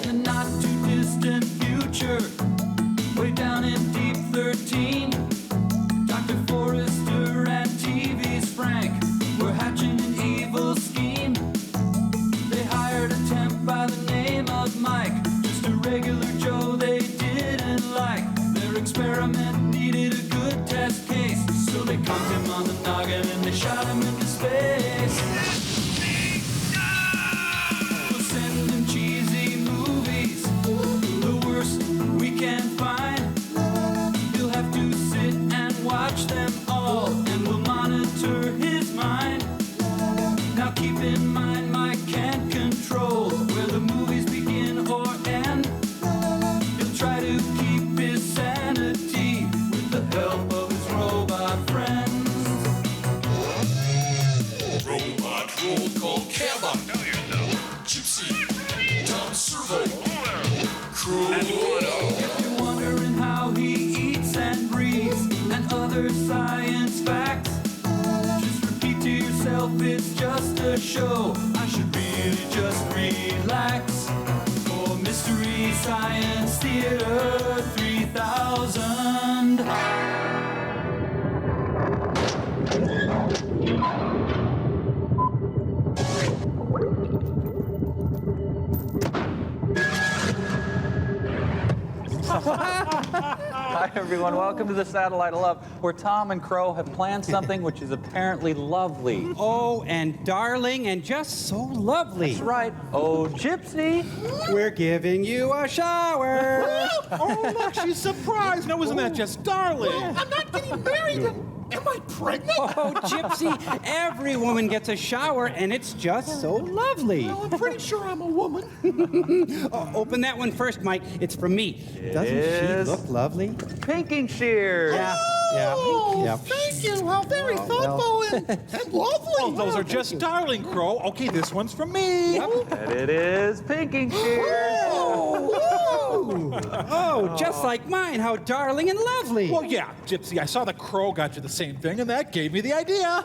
the not-too-distant future, way down in Deep 13, Dr. Forrester and TV's Frank were hatching an evil scheme. They hired a temp by the name of Mike, just a regular Joe they didn't like. Their experiment needed a good test case, so they conked him on the noggin and they shot him into space. We'll send him cheesy movies, the worst we can find. He'll have to sit and watch them all, and we'll monitor his mind. Now keep in mind, Mike can't control where the movies begin or end. He'll try to keep his sanity with the help of his robot friends. Robot roll call Cabot. Gypsy, Tom Servo, Crew. If you're wondering how he eats and breathes and other science facts, just repeat to yourself, it's just a show. I should really just relax. For Mystery Science Theater 3000. Hi everyone, welcome to the Satellite of Love, where Tom and Crow have planned something which is apparently lovely. Oh, and darling, and just so lovely. That's right. Oh, Gypsy. We're giving you a shower. Oh, look, she's surprised. No, isn't that just darling? I'm not getting married. Am I pregnant? Oh, Gypsy, every woman gets a shower, and it's just so lovely. Well, I'm pretty sure I'm a woman. Oh, open that one first, Mike. It's from me. Doesn't is she look lovely? Pinking shears. Oh, Yeah. thank you. How very thoughtful and lovely. Oh, those are just darling, Crow. Okay, this one's from me. And it is pinking shears. Oh, just like mine. How darling and lovely. Well, yeah, Gypsy, I saw the Crow got you the same thing, and that gave me the idea.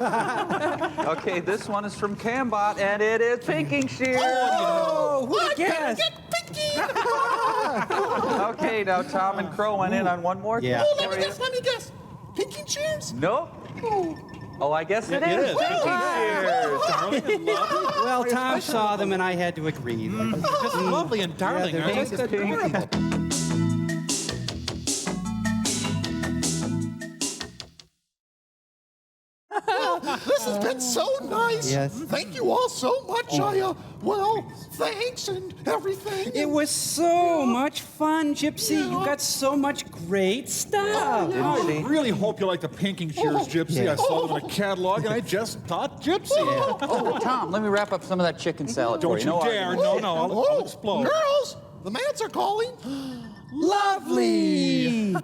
Okay, this one is from Cambot, and it is pinking shears. Oh, who'd I guess? gotta get pinky. Okay, now Tom and Crow went in on one more. Yeah. Oh, thing for you. let me guess. Pinking cheers? Nope. Oh, I guess it It is is. pinking shears. Darling and lovely. Well, Tom saw them, and I had to agree. Just lovely and darling, they're aren't just they? adorable. This has been so nice. Yes. Thank you all so much. Thanks and everything. It was so much fun, Gypsy. You got so much great stuff. I really hope you like the pinking shears, Gypsy. I saw them in a catalog, and I just thought Gypsy. Oh, Tom, let me wrap up some of that chicken salad for Don't you. you No dare. argument. No, I'll explode. Girls, the mans are calling. Lovely.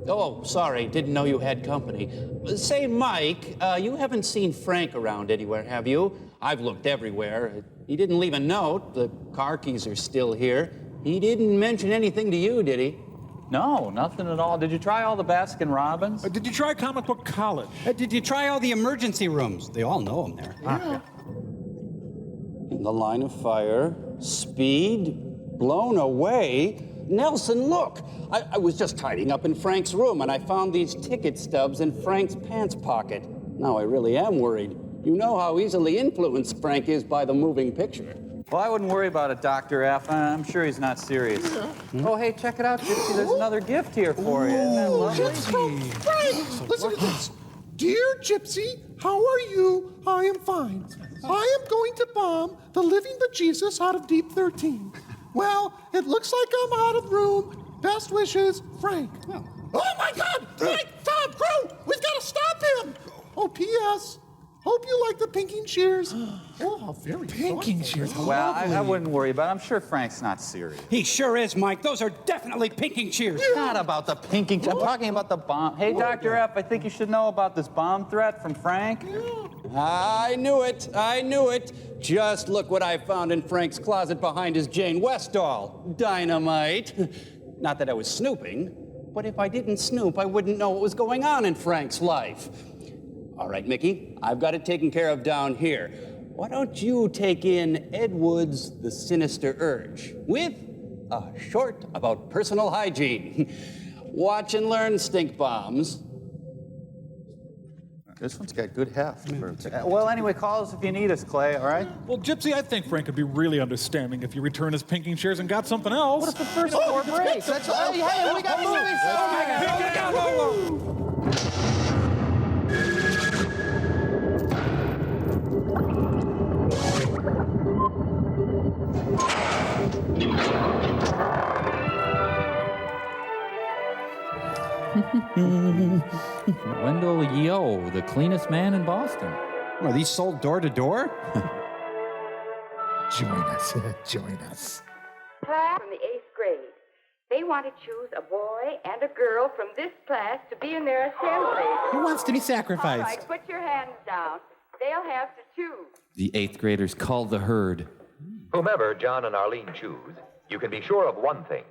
Oh, sorry, didn't know you had company. Say, Mike, you haven't seen Frank around anywhere, have you? I've looked everywhere. He didn't leave a note. The car keys are still here. He didn't mention anything to you, did he? No, nothing at all. Did you try all the Baskin Robbins? Did you try Comic Book College? Did you try all the emergency rooms? They all know them there. In the line of fire, speed, blown away. Nelson, look! I was just tidying up in Frank's room, and I found these ticket stubs in Frank's pants pocket. Now I really am worried. You know how easily influenced Frank is by the moving picture. Well, I wouldn't worry about it, Dr. F. I'm sure he's not serious. Oh, hey, check it out, Gypsy. There's another gift here for you. Isn't that lovely? It's from Frank. Listen to this. Dear Gypsy, how are you? I am fine. I am going to bomb the living bejesus out of Deep 13. Well, it looks like I'm out of room. Best wishes, Frank. Oh my God! Frank, Tom, Crow, we've got to stop him. Oh, P.S. Hope you like the pinking shears. Oh, how very Pinking thoughtful. shears. How Well, lovely. I wouldn't worry about it. I'm sure Frank's not serious. He sure is, Mike. Those are definitely pinking cheers. Not about the pinking. I'm talking about the bomb. Hey, Dr. F, I think you should know about this bomb threat from Frank. I knew it. I knew it. Just look what I found in Frank's closet behind his Jane West doll. Dynamite. Not that I was snooping, but if I didn't snoop, I wouldn't know what was going on in Frank's life. All right, Mickey, I've got it taken care of down here. Why don't you take in Ed Wood's The Sinister Urge with short about personal hygiene. Watch and learn, stink bombs. This one's got good heft. Well, anyway, call us if you need us, Clay, all right? Well, Gypsy, I think Frank would be really understanding if you return his pinking shears and got something else. What if the first four breaks? That's all. Hey, we got movies. Wendell Yo, the cleanest man in Boston. Are these sold door to door? Join us. Join us. Class from the 8th grade. They want to choose a boy and a girl from this class to be in their assembly. Who wants to be All sacrificed? right, put your hands down. They'll have to choose. The 8th graders called the herd. Whomever John and Arlene choose, you can be sure of one thing.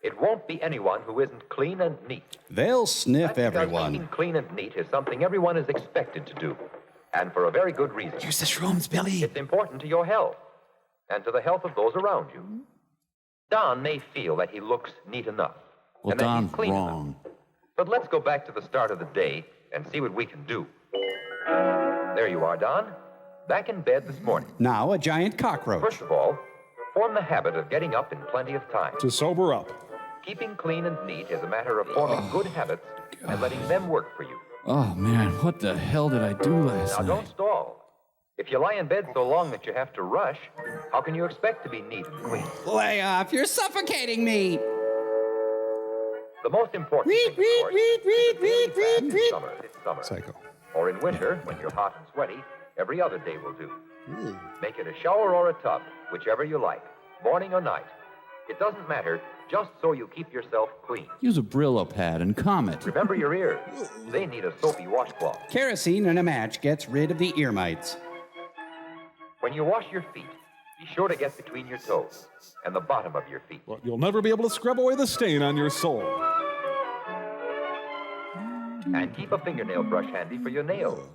It won't be anyone who isn't clean and neat. They'll sniff That's because everyone. being clean and neat is something everyone is expected to do. And for a very good reason. Use the shrooms, Billy. It's important to your health and to the health of those around you. Don may feel that he looks neat enough. Well, and that Don's he's clean wrong. enough. But let's go back to the start of the day and see what we can do. There you are, Don. Back in bed this morning. Now a giant cockroach. First of all, form the habit of getting up in plenty of time. To sober up. Keeping clean and neat is a matter of forming good habits and letting them work for you. Oh, man, what the hell did I do last Now, night? don't stall. If you lie in bed so long that you have to rush, how can you expect to be neat and clean? Lay off, you're suffocating me. The most important thing, of course, is the daily bath in summer. It's summer. Psycho. Or in winter, when you're hot and sweaty, every other day will do. Make it a shower or a tub, whichever you like, morning or night. It doesn't matter, just so you keep yourself clean. Use a Brillo pad and Comet. Remember your ears. They need a soapy washcloth. Kerosene in a match gets rid of the ear mites. When you wash your feet, be sure to get between your toes and the bottom of your feet. Well, you'll never be able to scrub away the stain on your sole. And keep a fingernail brush handy for your nails.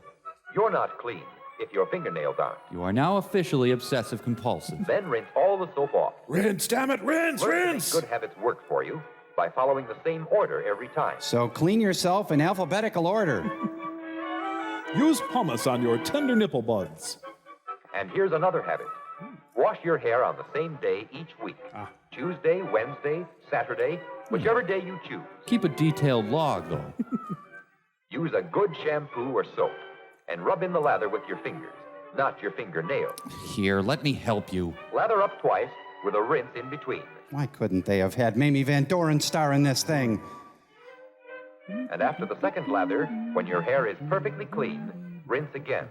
You're not clean if your fingernails aren't. You are now officially obsessive compulsive. Then rinse all the soap off. Rinse, damn it, rinse, Learn to make rinse! good habits work for you by following the same order every time. So clean yourself in alphabetical order. Use pumice on your tender nipple buds. And here's another habit. Wash your hair on the same day each week. Tuesday, Wednesday, Saturday, whichever day you choose. Keep a detailed log, though. Use a good shampoo or soap and rub in the lather with your fingers, not your fingernails. Here, let me help you. Lather up twice with a rinse in between. Why couldn't they have had Mamie Van Doren star in this thing? And after the second lather, when your hair is perfectly clean, rinse again.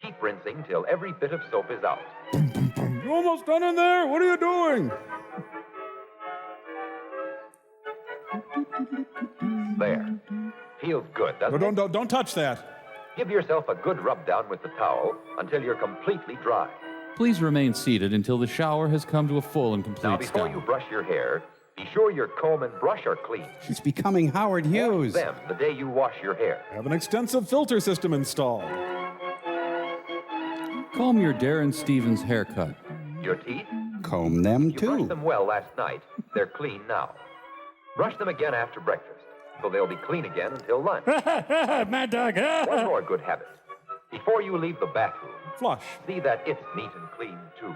Keep rinsing till every bit of soap is out. You're almost done in there. What are you doing? There. Feels good, doesn't No, it? don't touch that. Give yourself a good rub down with the towel until you're completely dry. Please remain seated until the shower has come to a full and complete Now, before stop. you brush your hair, be sure your comb and brush are clean. He's becoming Howard Wash Hughes. them the day you wash your hair. Have an extensive filter system installed. Comb your Darren Stevens haircut. Your teeth? Comb them You brushed too. them well last night. They're clean now. Brush them again after breakfast, so they'll be clean again until lunch. Mad dog. One more good habit. Before you leave the bathroom, Flush. see that it's neat and clean, too.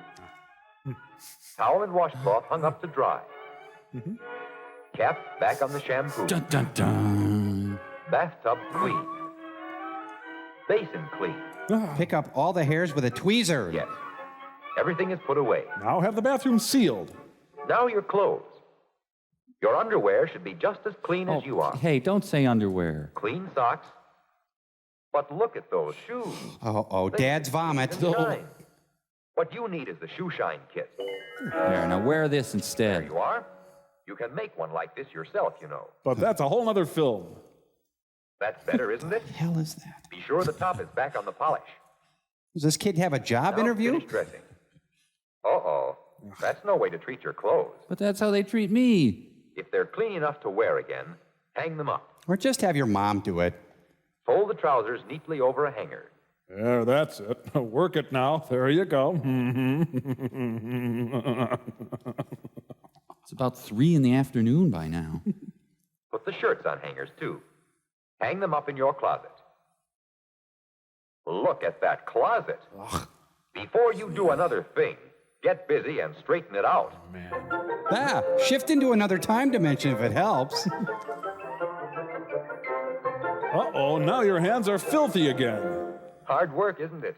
Towel and washcloth hung up to dry. Cap back on the shampoo. Dun dun dun. Bathtub clean. Basin clean. Pick up all the hairs with a tweezer. Yes. Everything is put away. Now have the bathroom sealed. Now your clothes. Your underwear should be just as clean as you are. Hey, don't say underwear. Clean socks. But look at those shoes. Oh, They Dad's vomit. can shine. What you need is the shoe shine kit. There, now wear this There instead. you are. You can make one like this yourself, you know. But that's a whole other film. That's better, isn't it? What the hell is that? Be sure the top is back on the polish. Does this kid have a job Now interview? finish dressing. Uh-oh. That's no way to treat your clothes. But that's how they treat me. If they're clean enough to wear again, hang them up. Or just have your mom do it. Fold the trousers neatly over a hanger. There, that's it. Work it now. There you go. about 3 in the afternoon by now. Put the shirts on hangers, too. Hang them up in your closet. Look at that closet. Before you do another thing, get busy and straighten it out. Shift into another time dimension if it helps. Uh-oh, now your hands are filthy again. Hard work, isn't it?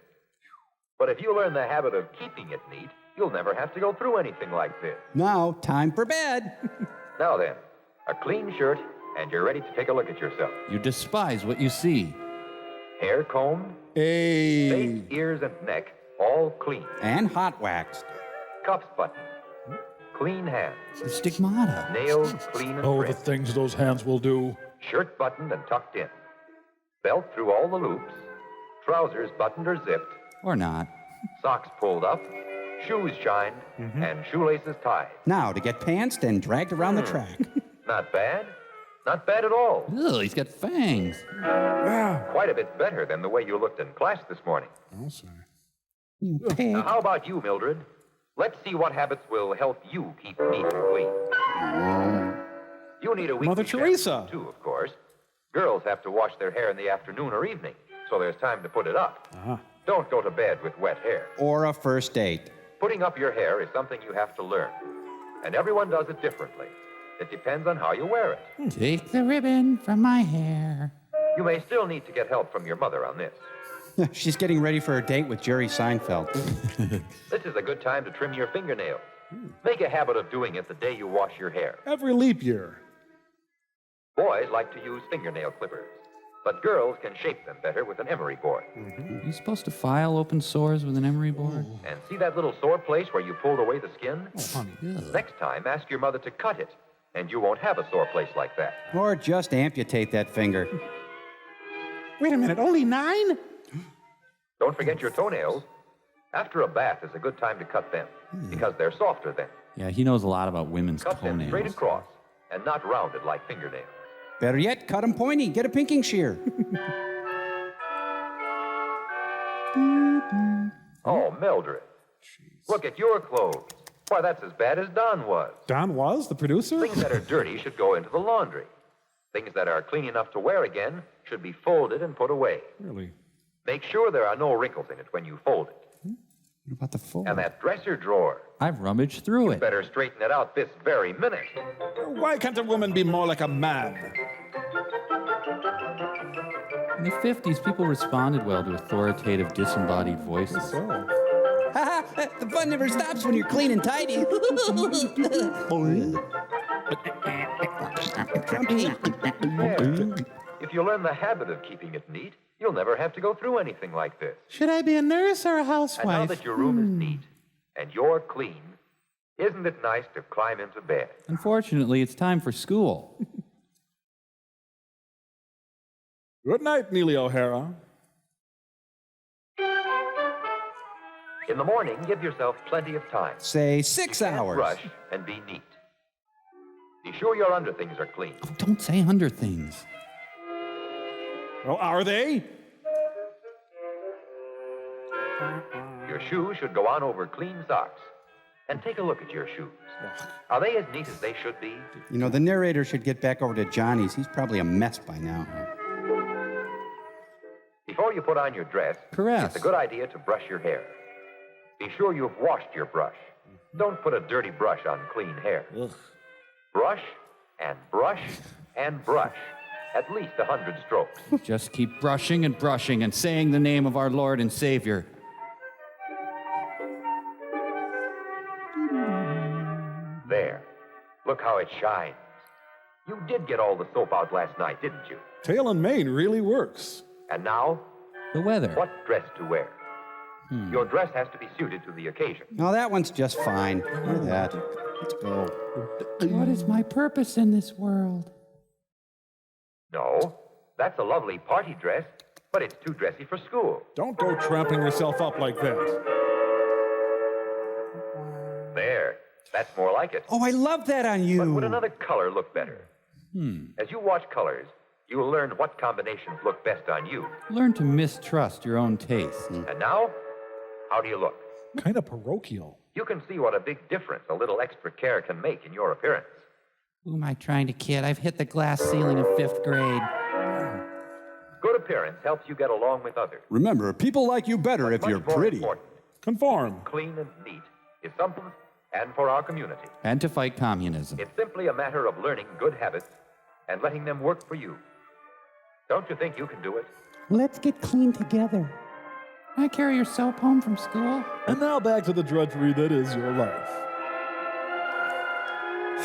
But if you learn the habit of keeping it neat, you'll never have to go through anything like this. Now, time for bed. Now then, a clean shirt, and you're ready to take a look at yourself. You despise what you see. Hair combed, Hey. face, ears, and neck, all clean. And hot waxed. Cuffs buttoned. Clean hands. The stigmata. Nails clean and Oh, the trimmed. things those hands will do. Shirt buttoned and tucked in. Belt through all the loops. Trousers buttoned or zipped. Or not. Socks pulled up. Shoes shined. And shoelaces tied. Now to get pantsed and dragged around the track. Not bad. Not bad at all. Ugh, he's got fangs. Quite a bit better than the way you looked in class this morning. I'll say. You pig. Now, how about you, Mildred? Let's see what habits will help you keep neat and clean. You need a weekly Mother Teresa. shampoo, too, of course. Girls have to wash their hair in the afternoon or evening, so there's time to put it up. Don't go to bed with wet hair. Or a first date. Putting up your hair is something you have to learn, and everyone does it differently. It depends on how you wear it. Take the ribbon from my hair. You may still need to get help from your mother on this. She's getting ready for her date with Jerry Seinfeld. This is a good time to trim your fingernails. Make a habit of doing it the day you wash your hair. Every leap year. Boys like to use fingernail clippers, but girls can shape them better with an emery board. Are you supposed to file open sores with an emery board? And see that little sore place where you pulled away the skin? Honey. Next time, ask your mother to cut it, and you won't have a sore place like that. Or just amputate that finger. Wait a minute, only 9? Don't forget your toenails. After a bath is a good time to cut them, because they're softer then. Yeah, he knows a lot about women's Cut them straight toenails. across, and not rounded like fingernails. Better yet, cut 'em pointy. Get a pinking shear. Oh, Mildred. Look at your clothes. Why, that's as bad as Don was. Don was the producer? Things that are dirty should go into the laundry. Things that are clean enough to wear again should be folded and put away. Really? Make sure there are no wrinkles in it when you fold it. What about the fold? And that dresser drawer, I've rummaged through it. better straighten it out this very minute. Why can't a woman be more like a man? In the 50s, people responded well to authoritative, disembodied voices. So. The fun never stops when you're clean and tidy. If you learn the habit of keeping it neat, you'll never have to go through anything like this. Should I be a nurse or a And now housewife? that your room is neat and you're clean, isn't it nice to climb into bed? Unfortunately, it's time for school. Good night, Neely O'Hara. In the morning, give yourself plenty of time. Say 6 hours. Brush and be neat. Be sure your underthings are clean. Oh, don't say under things. Well, are they? Your shoes should go on over clean socks. And take a look at your shoes. Are they as neat as they should be? You know, the narrator should get back over to Johnny's. He's probably a mess by now. Before you put on your dress, Caress. it's a good idea to brush your hair. Be sure you've washed your brush. Don't put a dirty brush on clean hair. Brush and brush and brush. At least 100 strokes. Just keep brushing and brushing and saying the name of our Lord and Savior. There. Look how it shines. You did get all the soap out last night, didn't you? Tail and mane really works. And now, The weather. what dress to wear? Your dress has to be suited to the occasion. No, that one's just fine. Hear that. Let's go. What is my purpose in this world? No, that's a lovely party dress, but it's too dressy for school. Don't go trampling yourself up like that. There. That's more like it. Oh, I love that on you. But would another color look better? As you watch colors, you will learn what combinations look best on you. Learn to mistrust your own taste. And now, how do you look? Kind of parochial. you can see what a big difference a little extra care can make in your appearance. Who am I trying to kid? I've hit the glass ceiling of 5th grade. Good appearance helps you get along with others. Remember, people like you better if you're pretty. Conform. Clean and neat is something, and for our community. And to fight communism. It's simply a matter of learning good habits and letting them work for you. Don't you think you can do it? Let's get clean together. Can I carry your soap home from school? And now back to the drudgery that is your life.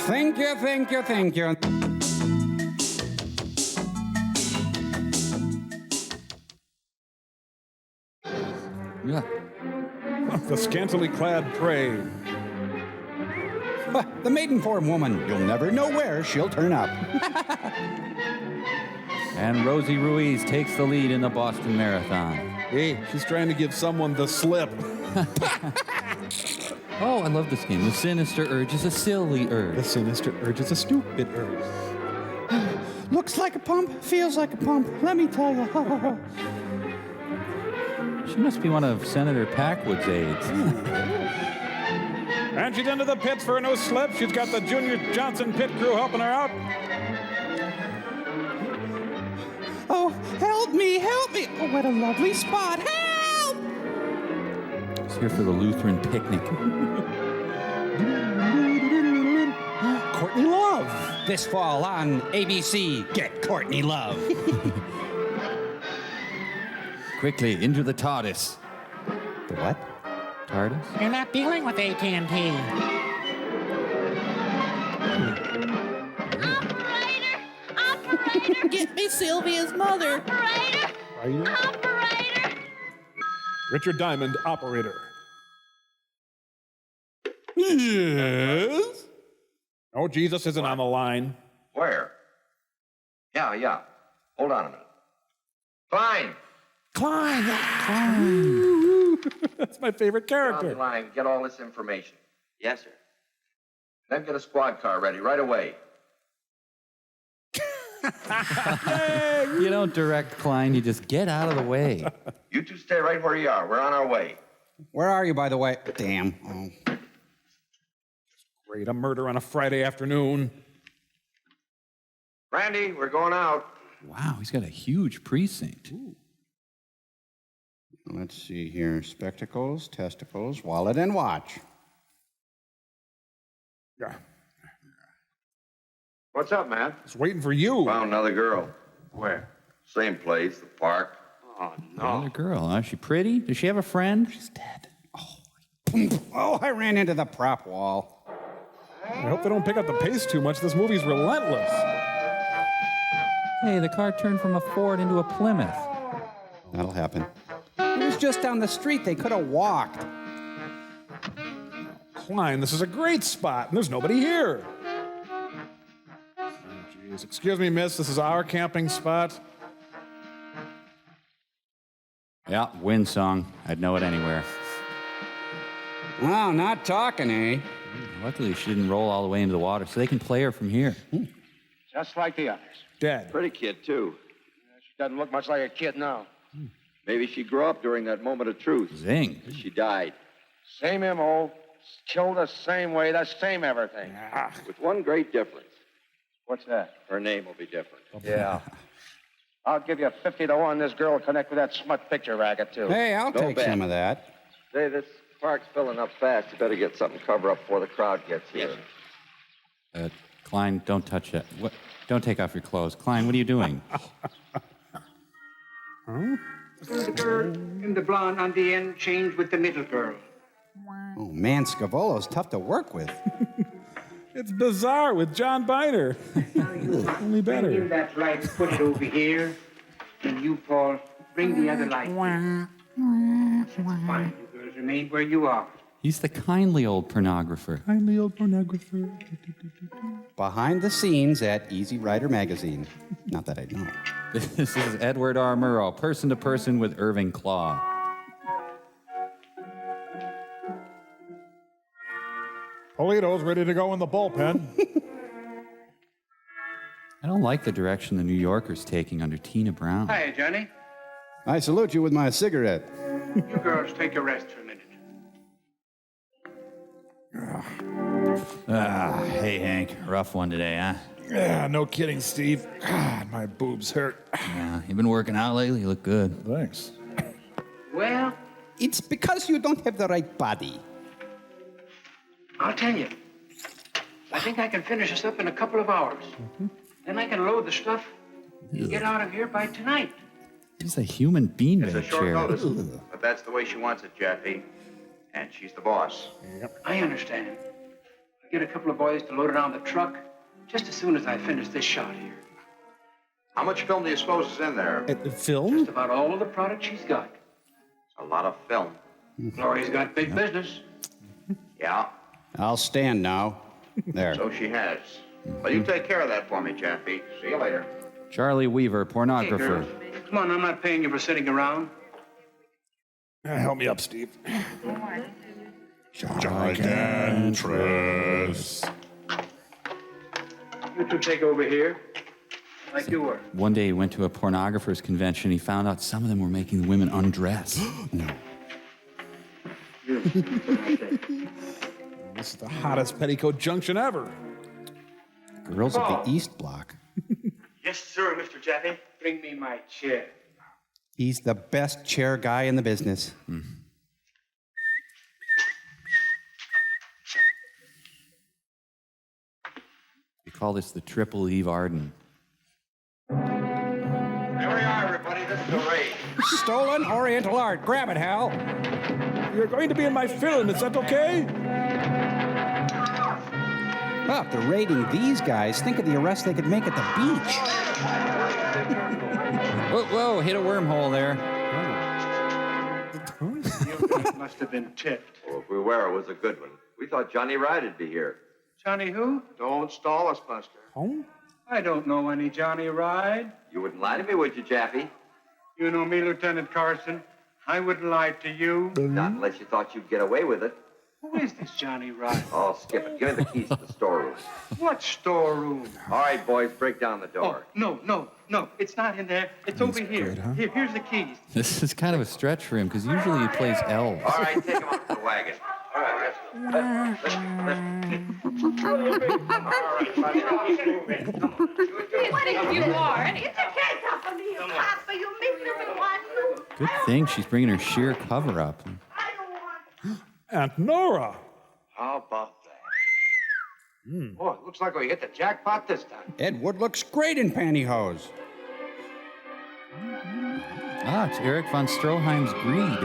Thank you, thank you, thank you. Yeah. The scantily clad prey. The maiden form woman. You'll never know where she'll turn up. And Rosie Ruiz takes the lead in the Boston Marathon. Hey, she's trying to give someone the slip. Oh, I love this game. The Sinister Urge is a silly urge. The Sinister Urge is a stupid urge. Looks like a pump, feels like a pump. Let me tell you. She must be one of Senator Packwood's aides. And she's into the pits for a no slip. She's got the Junior Johnson pit crew helping her out. Oh, help me, help me. Oh, what a lovely spot. Help! She's here for the Lutheran picnic. Courtney Love. This fall on ABC, get Courtney Love. Quickly, into the TARDIS. The what? TARDIS? You're not dealing with AT&T. Operator! Get me Sylvia's mother! Operator! Richard Diamond, operator. Yes? Oh, Jesus isn't on the line. Where? Yeah. Hold on a minute. Fine. Klein. That's my favorite Get on character. the line, get all this information. Yes, sir. Then get a squad car ready right away. You don't direct Klein, you just get out of the way. You two stay right where you are. We're on our way. Where are you, by the way? Damn. Oh. Great, a murder on a Friday afternoon. Randy, we're going out. Wow, he's got a huge precinct. Ooh. Let's see here. Spectacles, testicles, wallet, and watch. Yeah. What's up, man? It's waiting for you. Found another girl. Where? Same place, the park. Oh, Another girl, huh? Is she pretty? Does she have a friend? She's dead. Oh, I ran into the prop wall. I hope they don't pick up the pace too much. This movie's relentless. Hey, the car turned from a Ford into a Plymouth. That'll happen. It was just down the street. They could have walked. Klein, this is a great spot, and there's nobody here. Oh, jeez. Excuse me, miss. This is our camping spot. Yeah, wind song. I'd know it anywhere. Oh, not talking, eh? Luckily, she didn't roll all the way into the water, so they can play her from here. Just like the others. Dead. Pretty kid, too. She doesn't look much like a kid now. Maybe she grew up during that moment of truth. Zing. She died. Same M.O., killed the same way, the same everything. With one great difference. What's that? Her name will be different. Yeah. I'll give you 50 to 1 this girl will connect with that smut picture racket, too. Hey, I'll No take bet. some of that. Say, this park's filling up fast. You better get something covered up before the crowd gets here. Klein, don't touch it. What? Don't take off your clothes. Klein, what are you doing? The girl in the blonde on the end changed with the middle girl. Oh, man, Scavolo's tough to work with. It's bizarre with John Biner. Only Bring better. in that light, put it over here. And you, Paul, bring the other light. Fine, you girls remain where you are. He's the kindly old pornographer. Kindly old pornographer. Behind the scenes at Easy Rider Magazine. Not that I know. This is Edward R. Murrow, person to person with Irving Klaw. Polito's ready to go in the bullpen. I don't like the direction the New Yorker's taking under Tina Brown. Hi, Johnny. I salute you with my cigarette. You girls take a rest for a minute. Hey, Hank. Rough one today, huh? Yeah, no kidding, Steve. God, my boobs hurt. Yeah, you been working out lately? You look good. Thanks. Well, it's because you don't have the right body. I'll tell you. I think I can finish this up in a couple of hours. Then I can load the stuff and get out of here by tonight. It's a human beanbag It's a short chair. notice, but that's the way she wants it, Jeffy. And she's the boss. I understand. I'll get a couple of boys to load it on the truck just as soon as I finish this shot here. How much film do you suppose is in there? Film? Just about all of the product she's got. It's a lot of film. Gloria's got big business. Yeah, I'll stand now. There. so she has. Well, you take care of that for me, Jeffy. See you later. Charlie Weaver, Hey, pornographer. girls, come on, I'm not paying you for sitting around. Help me up, Steve. Gigantress. You two take over here, like you were. One day he went to a pornographer's convention. He found out some of them were making the women undress. No. This is the hottest petticoat junction ever. Girls of the East Block. Yes, sir, Mr. Jeffy. Bring me my chair. He's the best chair guy in the business. We call this the Triple Eve Arden. Here we are, everybody. This is the raid. Stolen Oriental art. Grab it, Hal. You're going to be in my film. Is that okay? Well, after raiding these guys, think of the arrest they could make at the beach. Whoa, hit a wormhole there. You must have been tipped. Well, if we were, it was a good one. We thought Johnny Ryde'd be here. Johnny who? Don't stall us, Buster. I don't know any Johnny Ryde. You wouldn't lie to me, would you, Jaffy? You know me, Lieutenant Carson. I wouldn't lie to you. Not unless you thought you'd get away with it. Who is this Johnny Ryde? Oh, skip it. Give me the keys to the storeroom. What storeroom? All right, boys, break down the door. Oh, no. It's not in there. It's over here. good, huh? Here's the keys. This is kind of a stretch for him because usually he plays elves. All right, take him up to the wagon. All right, What if you are? And get your hands off of me, you Papa. You miss me with one. Good thing she's bringing her sheer cover up. Aunt Nora. How about that? Oh, it looks like we hit the jackpot this time. Ed Wood looks great in pantyhose. It's Eric von Stroheim's Greed.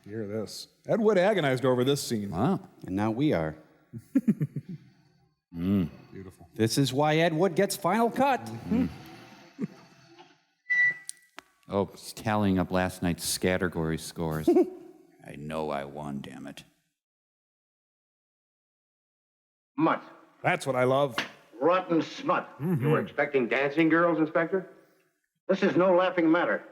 Hear this. Ed Wood agonized over this scene. Wow. And now we are. Beautiful. This is why Ed Wood gets final cut. Oh, he's tallying up last night's Scattergory scores. I know I won, damn it. Mutt. That's what I love. Rotten smut. You were expecting dancing girls, Inspector? This is no laughing matter.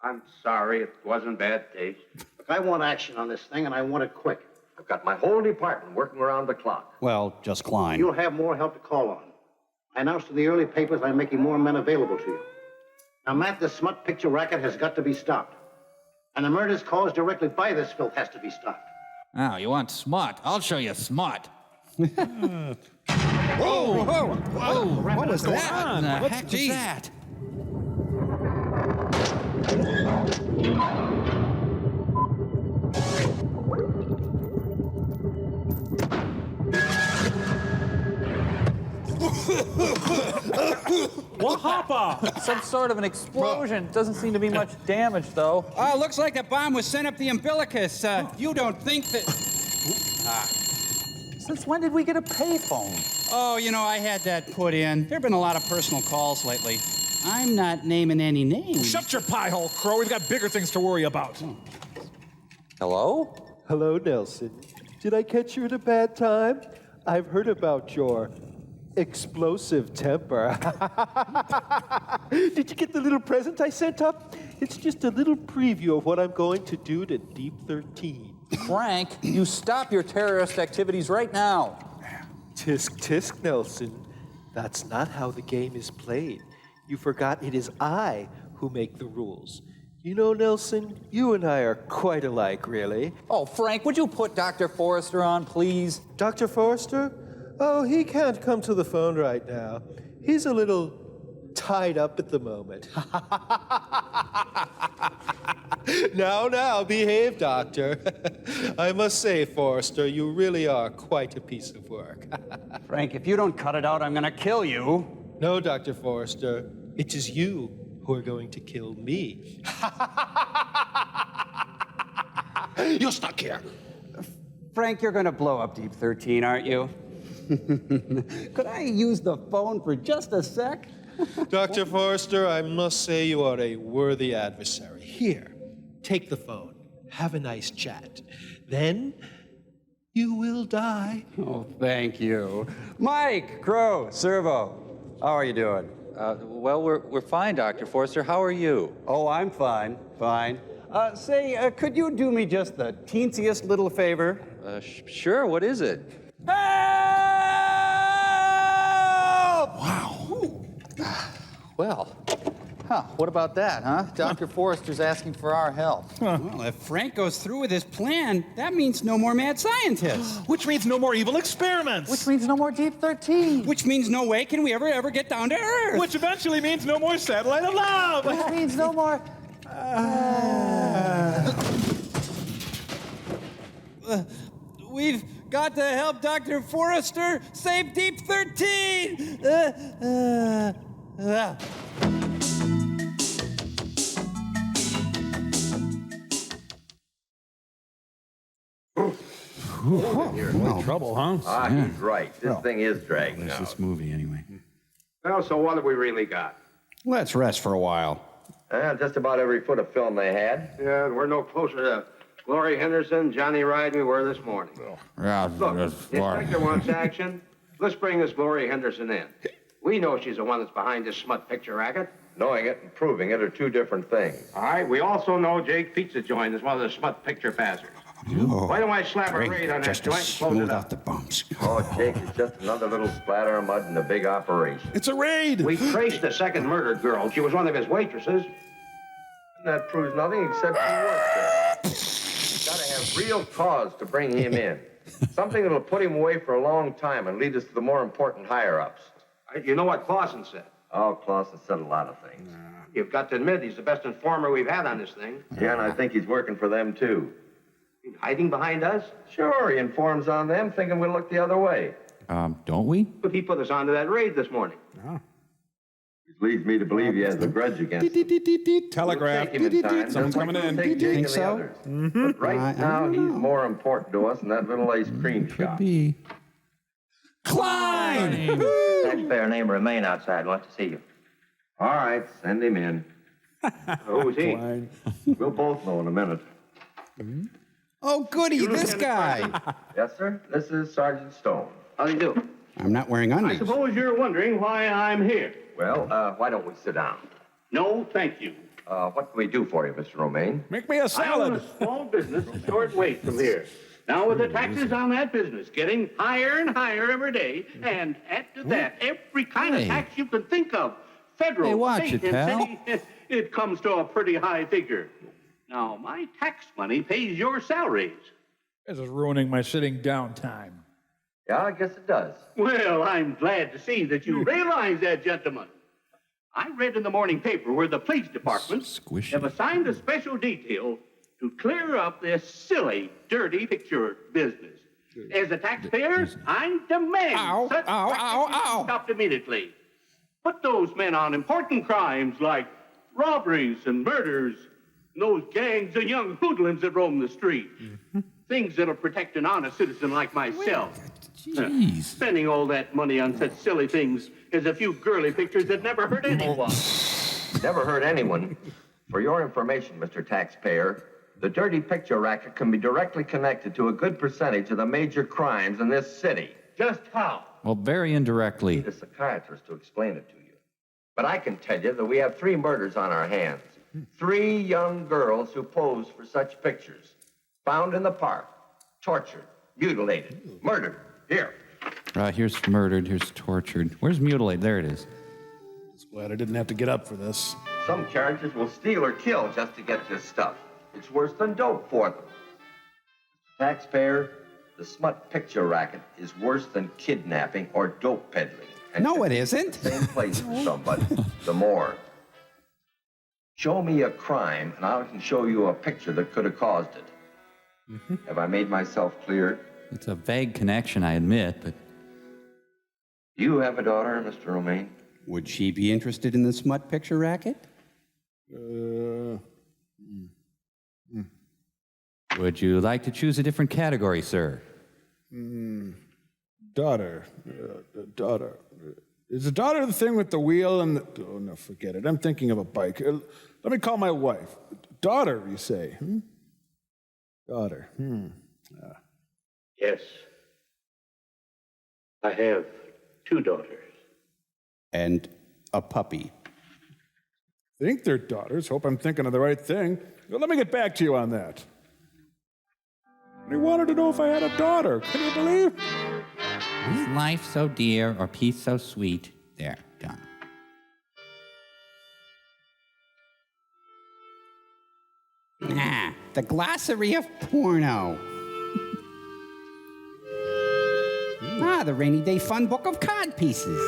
I'm sorry, it wasn't bad taste. Look, I want action on this thing, and I want it quick. I've got my whole department working around the clock. Well, just Klein. You'll have more help to call on. I announced to the early papers I'm making more men available to you. Now, Matt, this smut picture racket has got to be stopped. And the murders caused directly by this filth has to be stopped. Oh, you want smut? I'll show you smut. Whoa! What was that? What the heck was Jeez. that? Wahapa! Some sort of an explosion. Doesn't seem to be much damage, though. Oh, looks like the bomb was sent up the umbilicus. You don't think that... Since when did we get a payphone? Oh, you know, I had that put in. There have been a lot of personal calls lately. I'm not naming any names. Shut your pie hole, Crow. We've got bigger things to worry about. Hello? Hello, Nelson. Did I catch you at a bad time? I've heard about your explosive temper. Did you get the little present I sent up? It's just a little preview of what I'm going to do to Deep 13. Frank, you stop your terrorist activities right now. Tisk, tisk, Nelson. That's not how the game is played. You forgot it is I who make the rules. You know, Nelson, you and I are quite alike, really. Oh, Frank, would you put Dr. Forrester on, please? Dr. Forrester? Oh, he can't come to the phone right now. He's a little tied up at the moment. Now, behave, Doctor. I must say, Forrester, you really are quite a piece of work. Frank, if you don't cut it out, I'm gonna kill you. No, Dr. Forrester, it is you who are going to kill me. You're stuck here. Frank, you're gonna blow up Deep 13, aren't you? Could I use the phone for just a sec? Dr. Forrester, I must say you are a worthy adversary. Here, take the phone. Have a nice chat. Then you will die. Oh, thank you. Mike, Crow, Servo, how are you doing? Well, we're fine, Dr. Forrester. How are you? Oh, I'm fine, fine. Say, could you do me just the teensiest little favor? Sure, what is it? Help! Wow. Well, what about that, huh? Dr. Forrester's asking for our help. Well, if Frank goes through with his plan, that means no more mad scientists. Which means no more evil experiments. Which means no more Deep 13. Which means no way can we ever get down to Earth. Which eventually means no more satellite of love. Which means no more... We've got to help Dr. Forrester save Deep 13! No trouble, huh? He's right. This thing is dragging out. This movie, anyway. Well, so what have we really got? Let's rest for a while. Just about every foot of film they had. Yeah, we're no closer to Glory Henderson, Johnny Ride than we were this morning. Yeah, Look, the inspector wants action. Let's bring this Glory Henderson in. We know she's the one that's behind this smut picture racket. Knowing it and proving it are two different things. All right, we also know Jake Pizza Joint is one of the smut picture passers. Why don't I slap a raid on that Just to joint and close smooth it out up? the bumps. Oh, Jake is just another little splatter of mud in a big operation. It's a raid. We traced the second murdered girl. She was one of his waitresses. And that proves nothing except he worked there. You've got to have real cause to bring him in. Something that'll put him away for a long time and lead us to the more important higher-ups. You know what Clausen said? Oh, Clausen said a lot of things. You've got to admit he's the best informer we've had on this thing. Yeah, and I think he's working for them, too. He's hiding behind us? Sure, he informs on them, thinking we'll look the other way. Don't we? But he put us onto that raid this morning. Which leads me to believe he has a grudge against us. Telegraph. We'll take him in time, Someone's just like coming in. we'll take Jake Think and so? the others. But right now, he's more important to us than that little ice cream shop. Be. Klein! Taxpayer name remain outside. Wants to see you. All right, send him in. Who's he? We'll both know in a minute. Oh, goody, this guy. Yes, sir? This is Sergeant Stone. How do you do? I'm not wearing I undies. suppose you're wondering why I'm here. Well, why don't we sit down? No, thank you. What can we do for you, Mr. Romaine? Make me a I own salad. a small business a short way from here. Now, with the taxes on that business getting higher and higher every day, and add to that every kind of tax you can think of, federal, Hey, watch state, it, pal. and city, it comes to a pretty high figure. Now, my tax money pays your salaries. This is ruining my sitting down time. Yeah, I guess it does. Well, I'm glad to see that you realize that, gentlemen. I read in the morning paper where the police department have assigned a special detail to clear up this silly, dirty picture business. As a taxpayer, I demand such practices stopped immediately. Put those men on important crimes like robberies and murders, and those gangs of young hoodlums that roam the street. Things that'll protect an honest citizen like myself. Spending all that money on such silly things as a few girly pictures that never hurt anyone. Never hurt anyone. For your information, Mr. Taxpayer, the dirty picture racket can be directly connected to a good percentage of the major crimes in this city. Just how? Well, very indirectly. I need a psychiatrist to explain it to you. But I can tell you that we have 3 murders on our hands. 3 young girls who posed for such pictures. Found in the park, tortured, mutilated, murdered. Here. Here's murdered, here's tortured. Where's mutilated? There it is. Glad I didn't have to get up for this. some characters will steal or kill just to get this stuff. It's worse than dope for them. Taxpayer, the smut picture racket is worse than kidnapping or dope peddling. And No, it isn't. Same place for somebody. The more. Show me a crime, and I can show you a picture that could have caused it. Have I made myself clear? It's a vague connection, I admit, but... Do you have a daughter, Mr. Romaine? Would she be interested in the smut picture racket? Would you like to choose a different category, sir? Daughter. Daughter. Is the daughter the thing with the wheel and the... Oh, no, forget it. I'm thinking of a bike. Let me call my wife. Daughter, you say? Daughter. Yes. I have 2 daughters. And a puppy. Think they're daughters. Hope I'm thinking of the right thing. Well, let me get back to you on that. He wanted to know if I had a daughter. Can you believe? Is life so dear or peace so sweet? There, done. The glossary of porno. The rainy day fun book of cod pieces.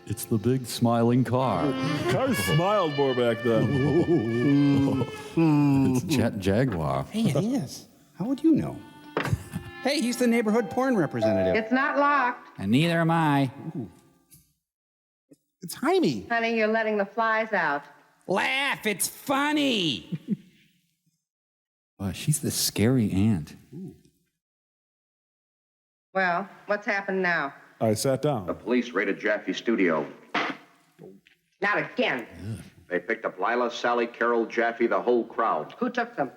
It's the big smiling car. Cars smiled more back then. It's Jet Jaguar. Hey, it is. How would you know? Hey, he's the neighborhood porn representative. It's not locked. And neither am I. It's Hygiene. Honey, you're letting the flies out. Laugh, it's funny. Wow, she's the scary aunt. Well, what's happened now? I sat down. The police raided Jaffe's studio. Not again. They picked up Lila, Sally, Carol, Jaffe, the whole crowd. Who took them?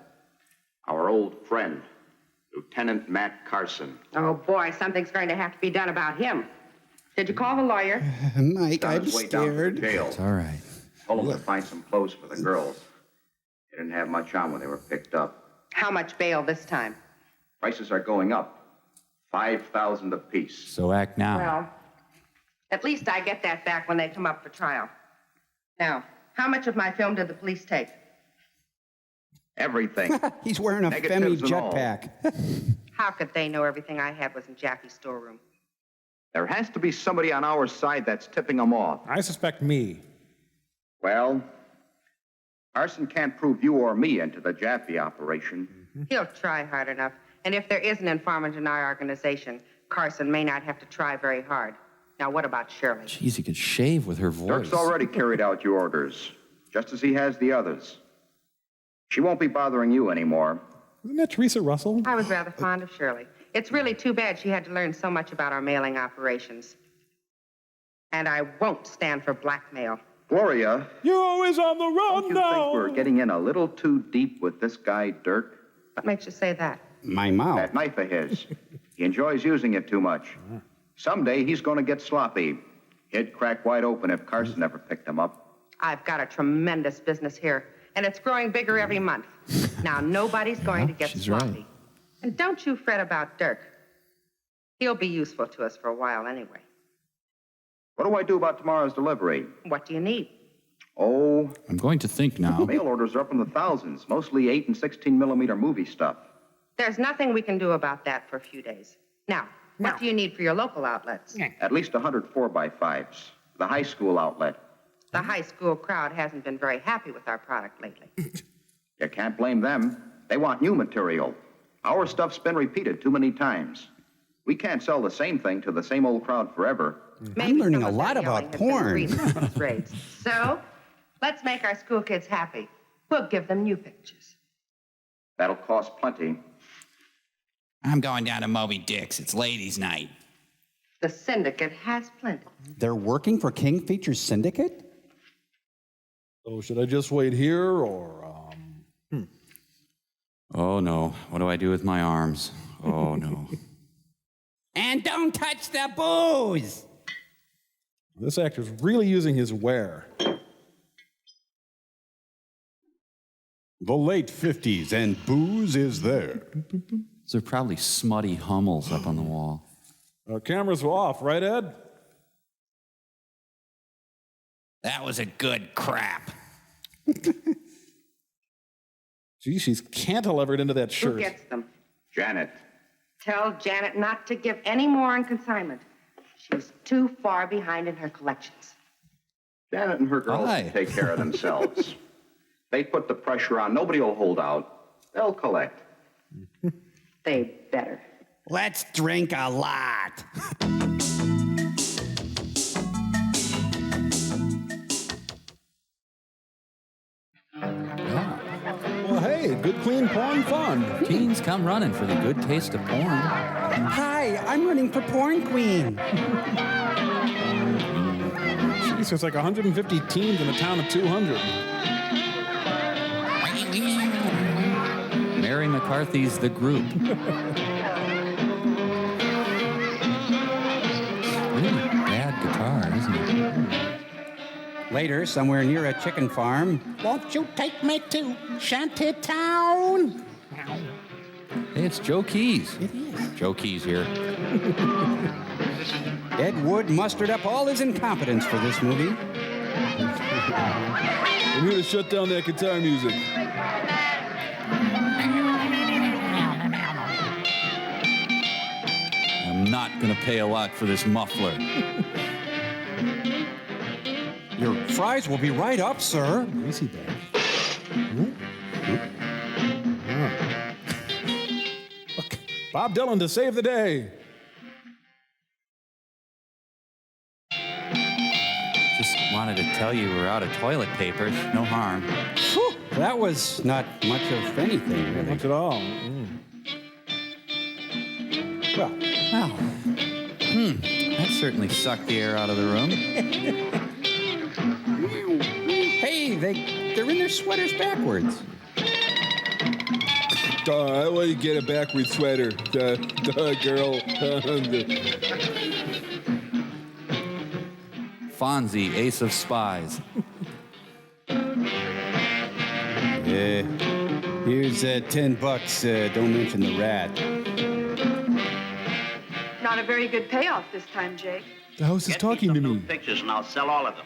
Our old friend, Lieutenant Matt Carson. Oh, boy, something's going to have to be done about him. Did you call the lawyer? Mike, On I'm his way down to the scared. jail. It's all right. Told him to find some clothes for the girls. They didn't have much on when they were picked up. How much bail this time? Prices are going up. $5,000 apiece. So act now. Well, at least I get that back when they come up for trial. Now, how much of my film did the police take? Everything. He's wearing a Femi Negatives and all. jetpack. How could they know everything I had was in Jaffe's storeroom? There has to be somebody on our side that's tipping them off. I suspect me. Well, Carson can't prove you or me into the Jaffe operation. He'll try hard enough. And if there is an informant in our organization, Carson may not have to try very hard. Now, what about Shirley? Jeez, you could shave with her voice. Dirk's already carried out your orders, just as he has the others. She won't be bothering you anymore. Isn't that Teresa Russell? I was rather fond of Shirley. It's really too bad she had to learn so much about our mailing operations. And I won't stand for blackmail. Gloria, You're always on the run don't you now. think we're getting in a little too deep with this guy, Dirk? What makes you say that? My mouth. That knife of his. He enjoys using it too much. Someday he's going to get sloppy. He'd crack wide open if Carson ever picked him up. I've got a tremendous business here, and it's growing bigger every month. Now, nobody's going to get she's sloppy. right. And don't you fret about Dirk. He'll be useful to us for a while anyway. What do I do about tomorrow's delivery? What do you need? Oh, I'm going to think now. mail orders are up in the thousands, mostly 8 and 16 millimeter movie stuff. There's nothing we can do about that for a few days. Now, what do you need for your local outlets? At least 100 4x5s. The high school outlet. The high school crowd hasn't been very happy with our product lately. You can't blame them. They want new material. Our stuff's been repeated too many times. We can't sell the same thing to the same old crowd forever. I'm learning a lot about porn. So, let's make our school kids happy. We'll give them new pictures. That'll cost plenty. I'm going down to Moby Dick's. It's ladies' night. The syndicate has plenty. They're working for King Features Syndicate? So should I just wait here or, Oh, no. What do I do with my arms? Oh, no. And don't touch the booze! This actor's really using his wear. The late 50s, and booze is there. Those are probably smutty Hummels up on the wall. Cameras were off, right, Ed? That was a good crap. Gee, she's cantilevered into that shirt. Who gets them? Janet. Tell Janet not to give any more on consignment. She's too far behind in her collections. Janet and her girls can take care of themselves. They put the pressure on. Nobody will hold out. They'll collect. They better. Let's drink a lot. Well, hey, good, clean porn fun. Teens come running for the good taste of porn. Hi, I'm running for porn queen. Jeez, there's like 150 teens in a town of 200. Mary McCarthy's The Group. Really bad guitar, isn't it? Later, somewhere near a chicken farm. Won't you take me to Shantytown? Hey, it's Joe Keys. It is. Joe Keys here. Ed Wood mustered up all his incompetence for this movie. I'm here to shut down that guitar music. I'm not going to pay a lot for this muffler. Your fries will be right up, sir. Greasy bag. Okay. Bob Dylan to save the day. Just wanted to tell you we're out of toilet paper. No harm. Whew, that was not much of anything, really. Much at all. Well, that certainly sucked the air out of the room. Hey, they're in their sweaters backwards. I want to get a backwards sweater. Girl. Fonzie, Ace of Spies. Here's $10. Don't mention the rat. Not a very good payoff this time, Jake. The house is talking to me. Pictures and I'll sell all of them.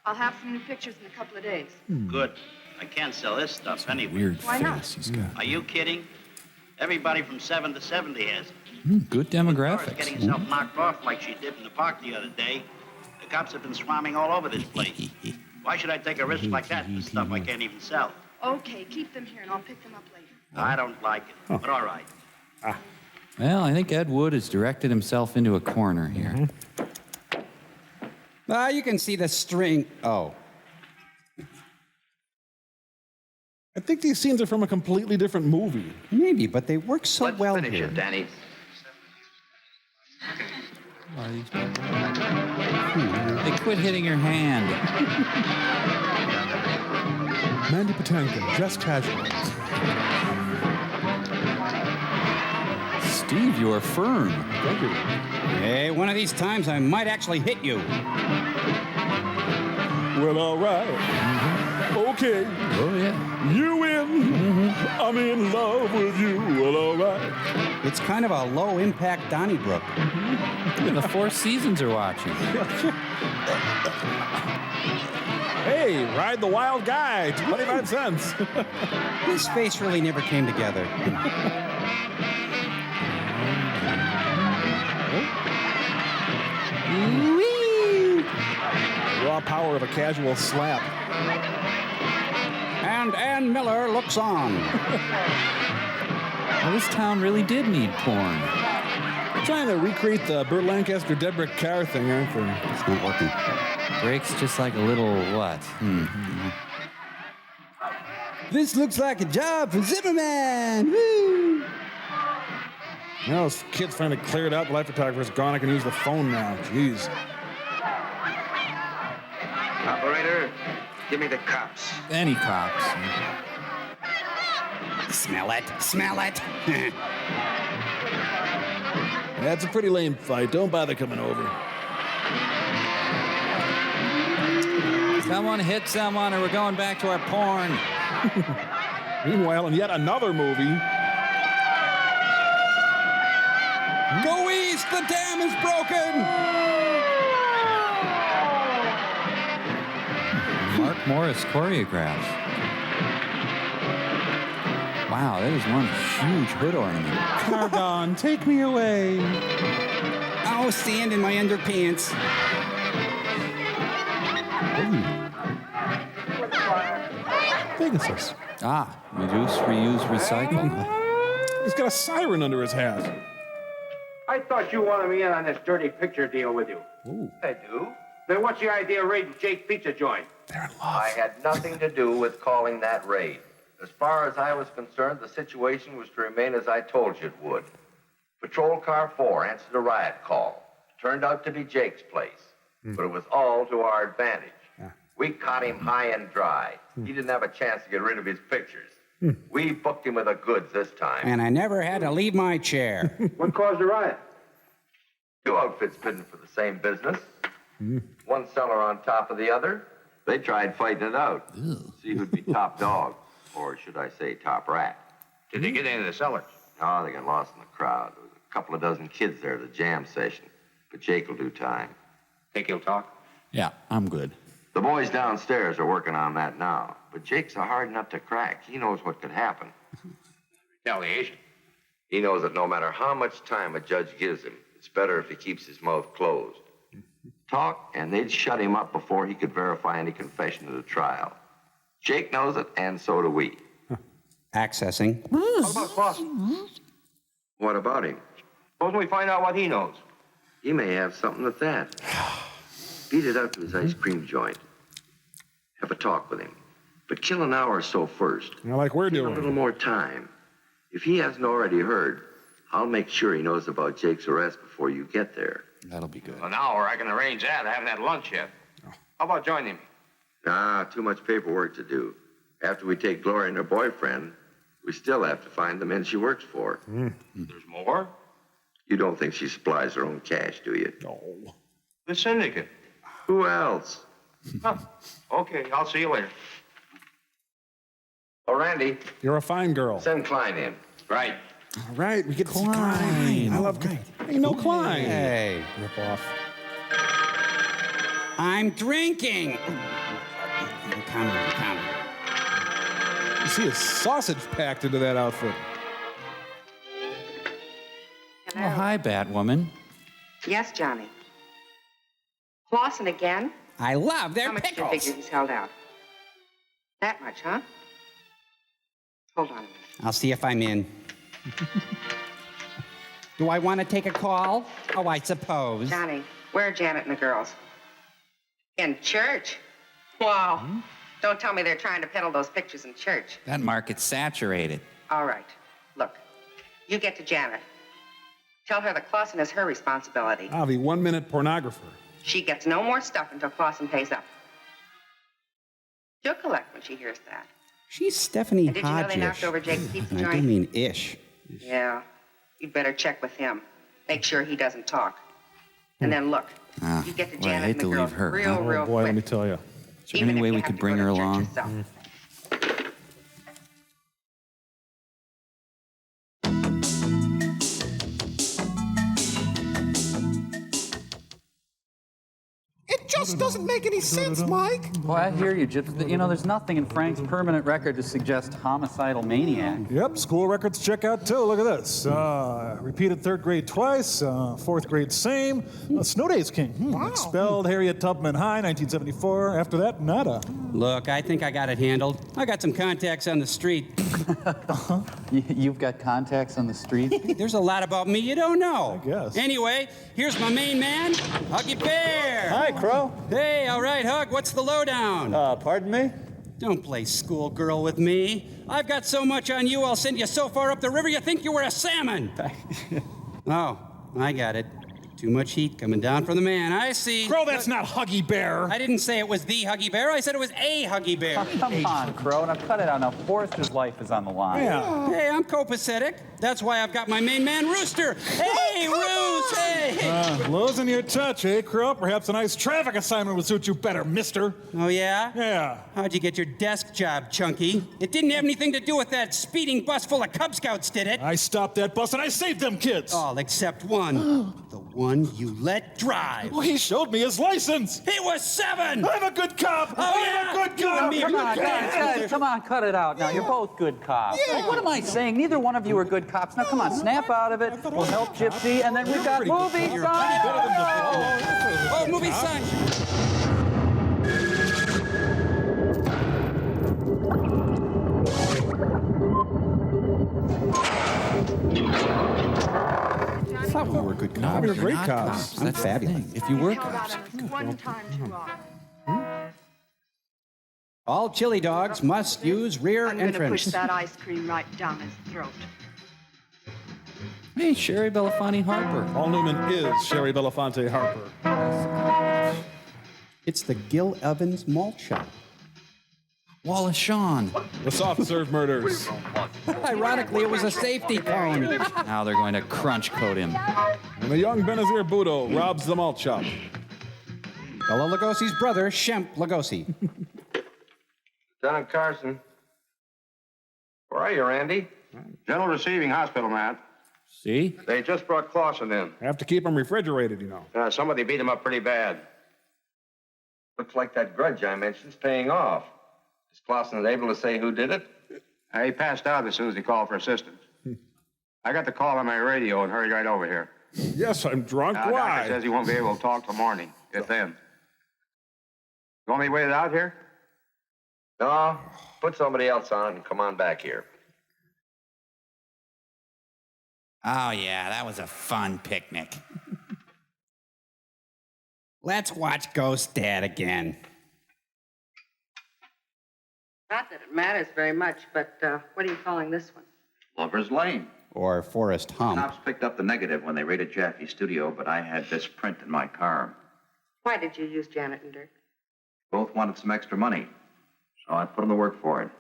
I'll have some new pictures in a couple of days. Good. I can't sell this stuff anyway. Weird Why not? face he's got. Are you kidding? Everybody from 7 to 70 has it. Good Laura's demographics. getting herself knocked off like she did in the park the other day. The cops have been swarming all over this place. Why should I take a risk like that for stuff I can't even sell? Okay, keep them here and I'll pick them up later. I don't like it, but all right. Well, I think Ed Wood has directed himself into a corner here. You can see the string. Oh. I think these scenes are from a completely different movie. Maybe, but they work so well Finish here. it, Danny. Hey, quit hitting your hand. Mandy Patinkin, dress casual. Steve, you are firm. Thank you. Hey, one of these times I might actually hit you. Well, all right. Okay. Oh, yeah. You win. I'm in love with you. Well, all right. It's kind of a low-impact Donnybrook. Even the Four Seasons are watching. Hey, ride the wild guy. 25 cents. His face really never came together. Raw power of a casual slap. And Ann Miller looks on. Well, this town really did need porn. They're trying to recreate the Burt Lancaster Deborah Carr thing, aren't they? It's not working. Breaks just like a little what? This looks like a job for Zimmerman. Woo! Now this kid's finally cleared out. The light photographer's gone. I can use the phone now. Jeez. Operator, give me the cops. Any cops. Smell it. Smell it. That's a pretty lame fight. Don't bother coming over. Someone hit someone or we're going back to our porn. Meanwhile, in yet another movie. Go east, The dam is broken! Mark Morris choreographs. Wow, that is one huge hood ornament. Cardon, take me away. Oh, sand in my underpants. Pegasus. Ah, reduce, reuse, recycle. He's got a siren under his hat. I thought you wanted me in on this dirty picture deal with you. Ooh. I do. Then what's your idea of raiding Jake's pizza joint? I had nothing to do with calling that raid. As far as I was concerned, the situation was to remain as I told you it would. Patrol Car 4 answered a riot call. Turned out to be Jake's place. But it was all to our advantage. We caught him high and dry. He didn't have a chance to get rid of his pictures. We booked him with the goods this time. And I never had to leave my chair. What caused the riot? Two outfits bidding for the same business. One seller on top of the other. They tried fighting it out. See who'd be top dog. Or should I say top rat. Did they get into the cellars? No, they got lost in the crowd. There was a couple of dozen kids there at the jam session. But Jake will do time. Think he'll talk? Yeah, I'm good. The boys downstairs are working on that now. But Jake's a hard nut to crack. He knows what could happen. Retaliation. He knows that no matter how much time a judge gives him, it's better if he keeps his mouth closed. Talk, and they'd shut him up before he could verify any confession at a trial. Jake knows it, and so do we. Accessing. How about Clausen? What about him? Supposing we find out what he knows. He may have something at that. Beat it out to his ice cream joint. Have a talk with him. But kill an hour or so first. Like we're Give doing. a little more time. If he hasn't already heard, I'll make sure he knows about Jake's arrest before you get there. That'll be good. An hour, I can arrange that. I haven't had lunch yet. How about joining me? Ah, too much paperwork to do. After we take Gloria and her boyfriend, we still have to find the men she works for. There's more? You don't think she supplies her own cash, do you? No. The syndicate. Who else? Huh. Okay, I'll see you later. Oh, Randy. You're a fine girl. Send Klein in. Right. All right, we get to see Klein. I love Klein. Hey, no Klein. Hey. Rip off. I'm drinking. I'm coming. You see a sausage packed into that outfit. Hello. Oh, hi, Batwoman. Yes, Johnny. Clausen again? I love their How much do you pickles. figure he's held out? That much, huh? Hold on a minute. I'll see if I'm in. Do I want to take a call? Oh, I suppose. Johnny, where are Janet and the girls? In church? Wow. Don't tell me they're trying to peddle those pictures in church. That market's saturated. All right. Look, you get to Janet. Tell her that Clausen is her responsibility. Ah, the 1-minute pornographer. She gets no more stuff until Clausen pays up. She'll collect when she hears that. She's Stephanie And did you know they knocked Hodge-ish. over Jake's pizza And I do joint? mean ish. Yeah. You'd better check with him. Make sure he doesn't talk. And then look, Ah, you get to well, I Janet hate and the to girls leave her. real, huh? real Oh, boy, quick. let me tell you. Is there Even any if way you we have could to bring go her to church along? yourself. It just doesn't make any sense, Mike. Well, I hear you, Gypsy. You know, there's nothing in Frank's permanent record to suggest homicidal maniac. Yep, school records check out too. Look at this. Repeated third grade twice, fourth grade same. Snow Days King. Expelled Harriet Tubman High, 1974. After that, nada. Look, I think I got it handled. I got some contacts on the street. You've got contacts on the street? There's a lot about me you don't know. I guess. Anyway, here's my main man, Huggy Bear. Hi, Crow. Hey, all right, Hug, what's the lowdown? Pardon me? Don't play schoolgirl with me. I've got so much on you, I'll send you so far up the river you think you were a salmon. Oh, I got it. Too much heat coming down from the man. I see. Crow, that's not Huggy Bear. I didn't say it was the Huggy Bear. I said it was a Huggy Bear. Oh, come on, Crow. Now cut it out. Now Forrester's life is on the line. Yeah. Hey, I'm copacetic. That's why I've got my main man, Rooster. Hey, Roos, hey! Losing your touch, eh, Crow? Perhaps a nice traffic assignment would suit you better, mister. Oh, yeah? Yeah. How'd you get your desk job, Chunky? It didn't have anything to do with that speeding bus full of Cub Scouts, did it? I stopped that bus and I saved them kids. All except one. The one you let drive. Well, he showed me his license. He was 7! I'm a good cop. I'm a good cop. Come on, guys, come on, cut it out now. You're both good cops. Yeah. What am I saying? Neither one of you are good cops. Now, come on, snap out of it. We'll help Gypsy, and then we've got movie sign. Oh, movie sign. I thought we were good cops. We were great Not cops. I'm That's the fabulous. thing. If you were Held cops. out on us one time too long. All chili dogs must use rear I'm going to push entrance. that ice cream right down his throat. Hey, Sherry Belafonte Harper. Paul Newman is Sherry Belafonte Harper. It's the Gil Evans Malt Shop. Wallace Shawn. The soft serve murders. Ironically, it was a safety cone. Now they're going to crunch coat him. And the young Benazir Bhutto robs the malt shop. Bela Lugosi's brother, Shemp Lugosi. Lieutenant Carson. Where are you, Randy? General Receiving Hospital, Matt. See? They just brought Clausen in. Have to keep them refrigerated, you know. Somebody beat him up pretty bad. Looks like that grudge I mentioned's paying off. Is Clausen able to say who did it? He passed out as soon as he called for assistance. I got the call on my radio and hurried right over here. Yes, I'm drunk. Doctor Why? says he won't be able to talk till morning, if then. You want me waited out here? No, put somebody else on and come on back here. Oh, yeah, that was a fun picnic. Let's watch Ghost Dad again. Not that it matters very much, but what are you calling this one? Lover's Lane. Or Forrest Hump. Cops picked up the negative when they raided Jaffe's studio, but I had this print in my car. Why did you use Janet and Dirk? Both wanted some extra money, so I put them to work for it.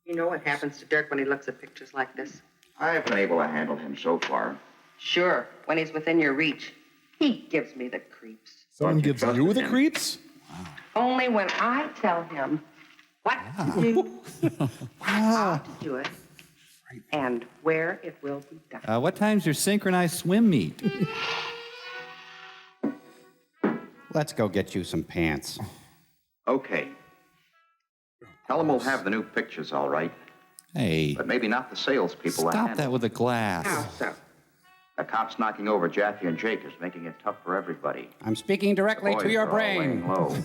You know what happens to Dirk when he looks at pictures like this? I've been able to handle him so far. Sure, when he's within your reach. He gives me the creeps. Someone gives you the creeps? Only when I tell him what to do, how to do it, and where it will be done. What time's your synchronized swim meet? Let's go get you some pants. Okay. Tell them we'll have the new pictures, all right. Hey. But maybe not the salespeople. Stop that with the glass. How so? The cops knocking over Jaffe and Jake is making it tough for everybody. I'm speaking directly The to boys your are all brain. laying low.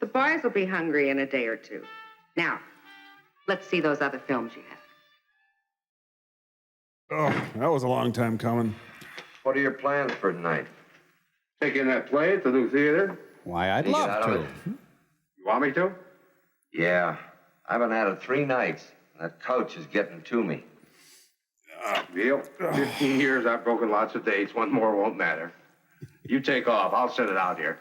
The boys will be hungry in a day or two. Now, let's see those other films you have. Oh, that was a long time coming. What are your plans for tonight? Take in that play at the new theater? Why, I'd You get love out of to. it? You want me to? Yeah. I haven't had it 3 nights. That couch is getting to me. Neil, 15 years, I've broken lots of dates. One more won't matter. You take off. I'll sit it out here.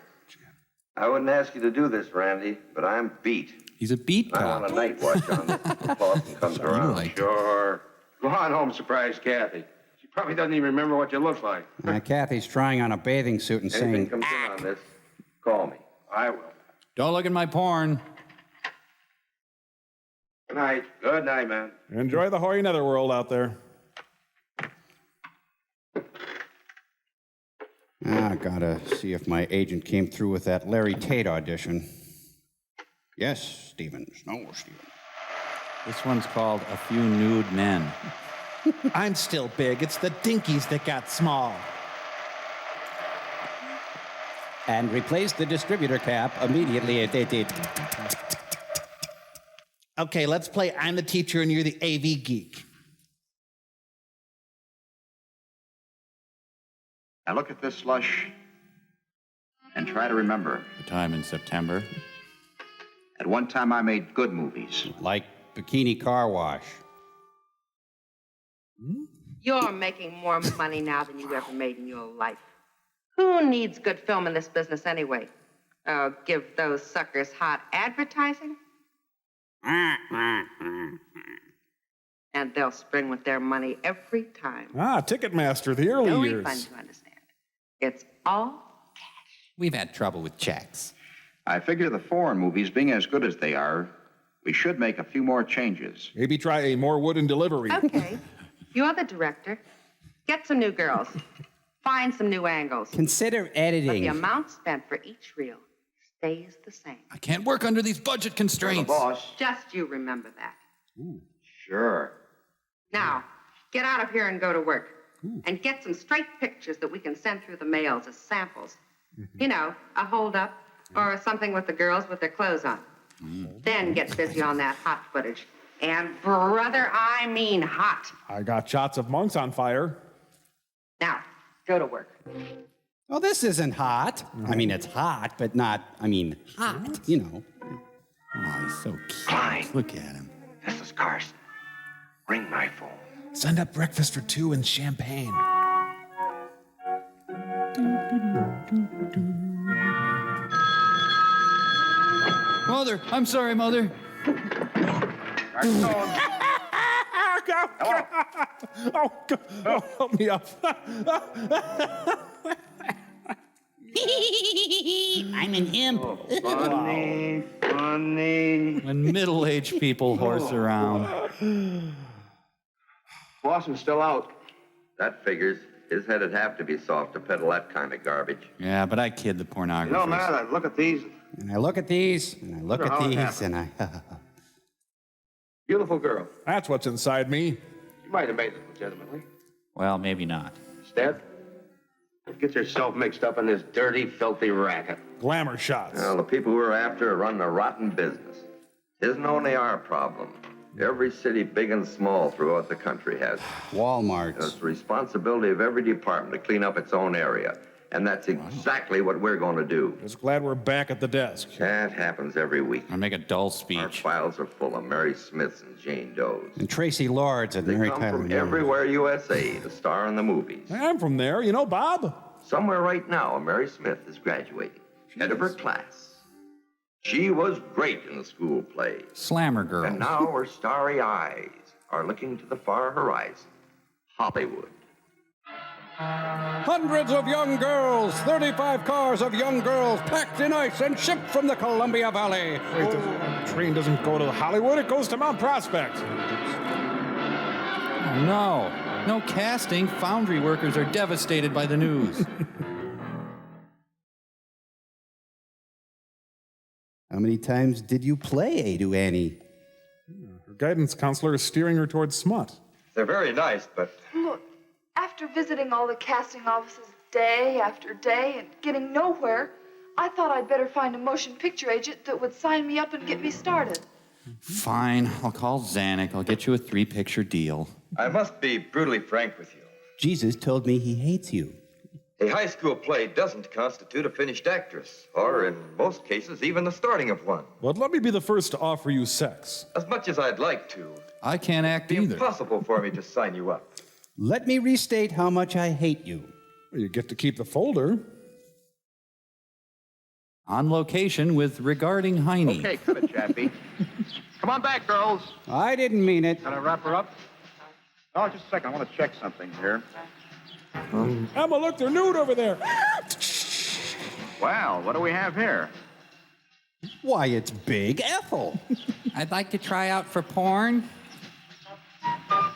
I wouldn't ask you to do this, Randy, but I'm beat. He's a beat I cop. want a night watch on this till Clausen comes around. Sure. Go on home, surprise Kathy. She probably doesn't even remember what you look like. Kathy's trying on a bathing suit and Anything saying, comes in on this, call me. I will. Don't look at my porn. Good night. Good night, man. Enjoy the hoary netherworld out there. Gotta see if my agent came through with that Larry Tate audition. Yes, Stevens. No, Stevens. This one's called A Few Nude Men. I'm still big. It's the dinkies that got small. And replace the distributor cap immediately. Okay, let's play I'm the teacher and you're the AV geek. Now look at this slush and try to remember. The time in September. At one time, I made good movies. Like Bikini Car Wash. You're making more money now than you ever made in your life. Who needs good film in this business anyway? Oh, give those suckers hot advertising? And they'll spring with their money every time. Ah, Ticketmaster, the early No years. refund, you understand. It's all We've had trouble with checks. I figure the foreign movies being as good as they are, we should make a few more changes. Maybe try a more wooden delivery. okay. You're the director. Get some new girls. Find some new angles. Consider But the editing. amount spent for each reel stays the same. I can't work under these budget constraints. Boss. Just you remember that. Sure. Now, get out of here and go to work. And get some straight pictures that we can send through the mails as samples. You know, a hold-up or something with the girls with their clothes on. Then get busy on that hot footage. And brother, I mean hot. I got shots of monks on fire. Now, go to work. Well, this isn't hot. I mean, it's hot, but not, hot, you know. Oh, he's so cute. Fine. Look at him. This is Carson. Ring my phone. Send up breakfast for 2 and champagne. Mother, I'm sorry, Mother. Oh, help me up. I'm an imp. Funny, funny. When middle-aged people horse around. Boston's still out. That figures. His head'd have to be soft to peddle that kind of garbage. Yeah, but I kid the pornographers. You know, man, I look at these. And I look at these, and I look Wonder at how it these, happened. and I... Beautiful girl. That's what's inside me. You might have made it legitimately. Well, maybe not. Instead, gets herself mixed up in this dirty, filthy racket. Glamour shots. Well, the people we're after are running a rotten business. Isn't only our problem. Every city, big and small, throughout the country has it. Walmart. It's the responsibility of every department to clean up its own area. And that's exactly what we're going to do. Just glad we're back at the desk. That happens every week. I make a dull speech. Our files are full of Mary Smiths and Jane Does. And Tracy Lords and They Mary come Tyler from Moore. everywhere USA to star in the movies. I'm from there. You know Bob? Somewhere right now, Mary Smith is graduating. Head of her class. She was great in the school play. Slammer girl. And now her starry eyes are looking to the far horizon. Hollywood. Hundreds of young girls, 35 cars of young girls packed in ice and shipped from the Columbia Valley. Wait, the train doesn't go to Hollywood, it goes to Mount Prospect. Oh, no. No casting. Foundry workers are devastated by the news. How many times did you play Adu Annie? Her guidance counselor is steering her towards smut. They're very nice, but Look, after visiting all the casting offices day after day and getting nowhere, I thought I'd better find a motion picture agent that would sign me up and get me started. Fine. I'll call Zanuck. I'll get you a 3-picture deal. I must be brutally frank with you. Jesus told me he hates you. A high school play doesn't constitute a finished actress, or in most cases, even the starting of one. But let me be the first to offer you sex. As much as I'd like to, I can't act it'd be either. impossible for me to sign you up. Let me restate how much I hate you. You get to keep the folder. On location with Regarding Heine. Okay, cut it, Chappie. Come on back, girls. I didn't mean it. Can I wrap her up? Oh, just a second. I want to check something here. Emma, look, they're nude over there. Well, what do we have here? Why, it's Big Ethel. I'd like to try out for porn.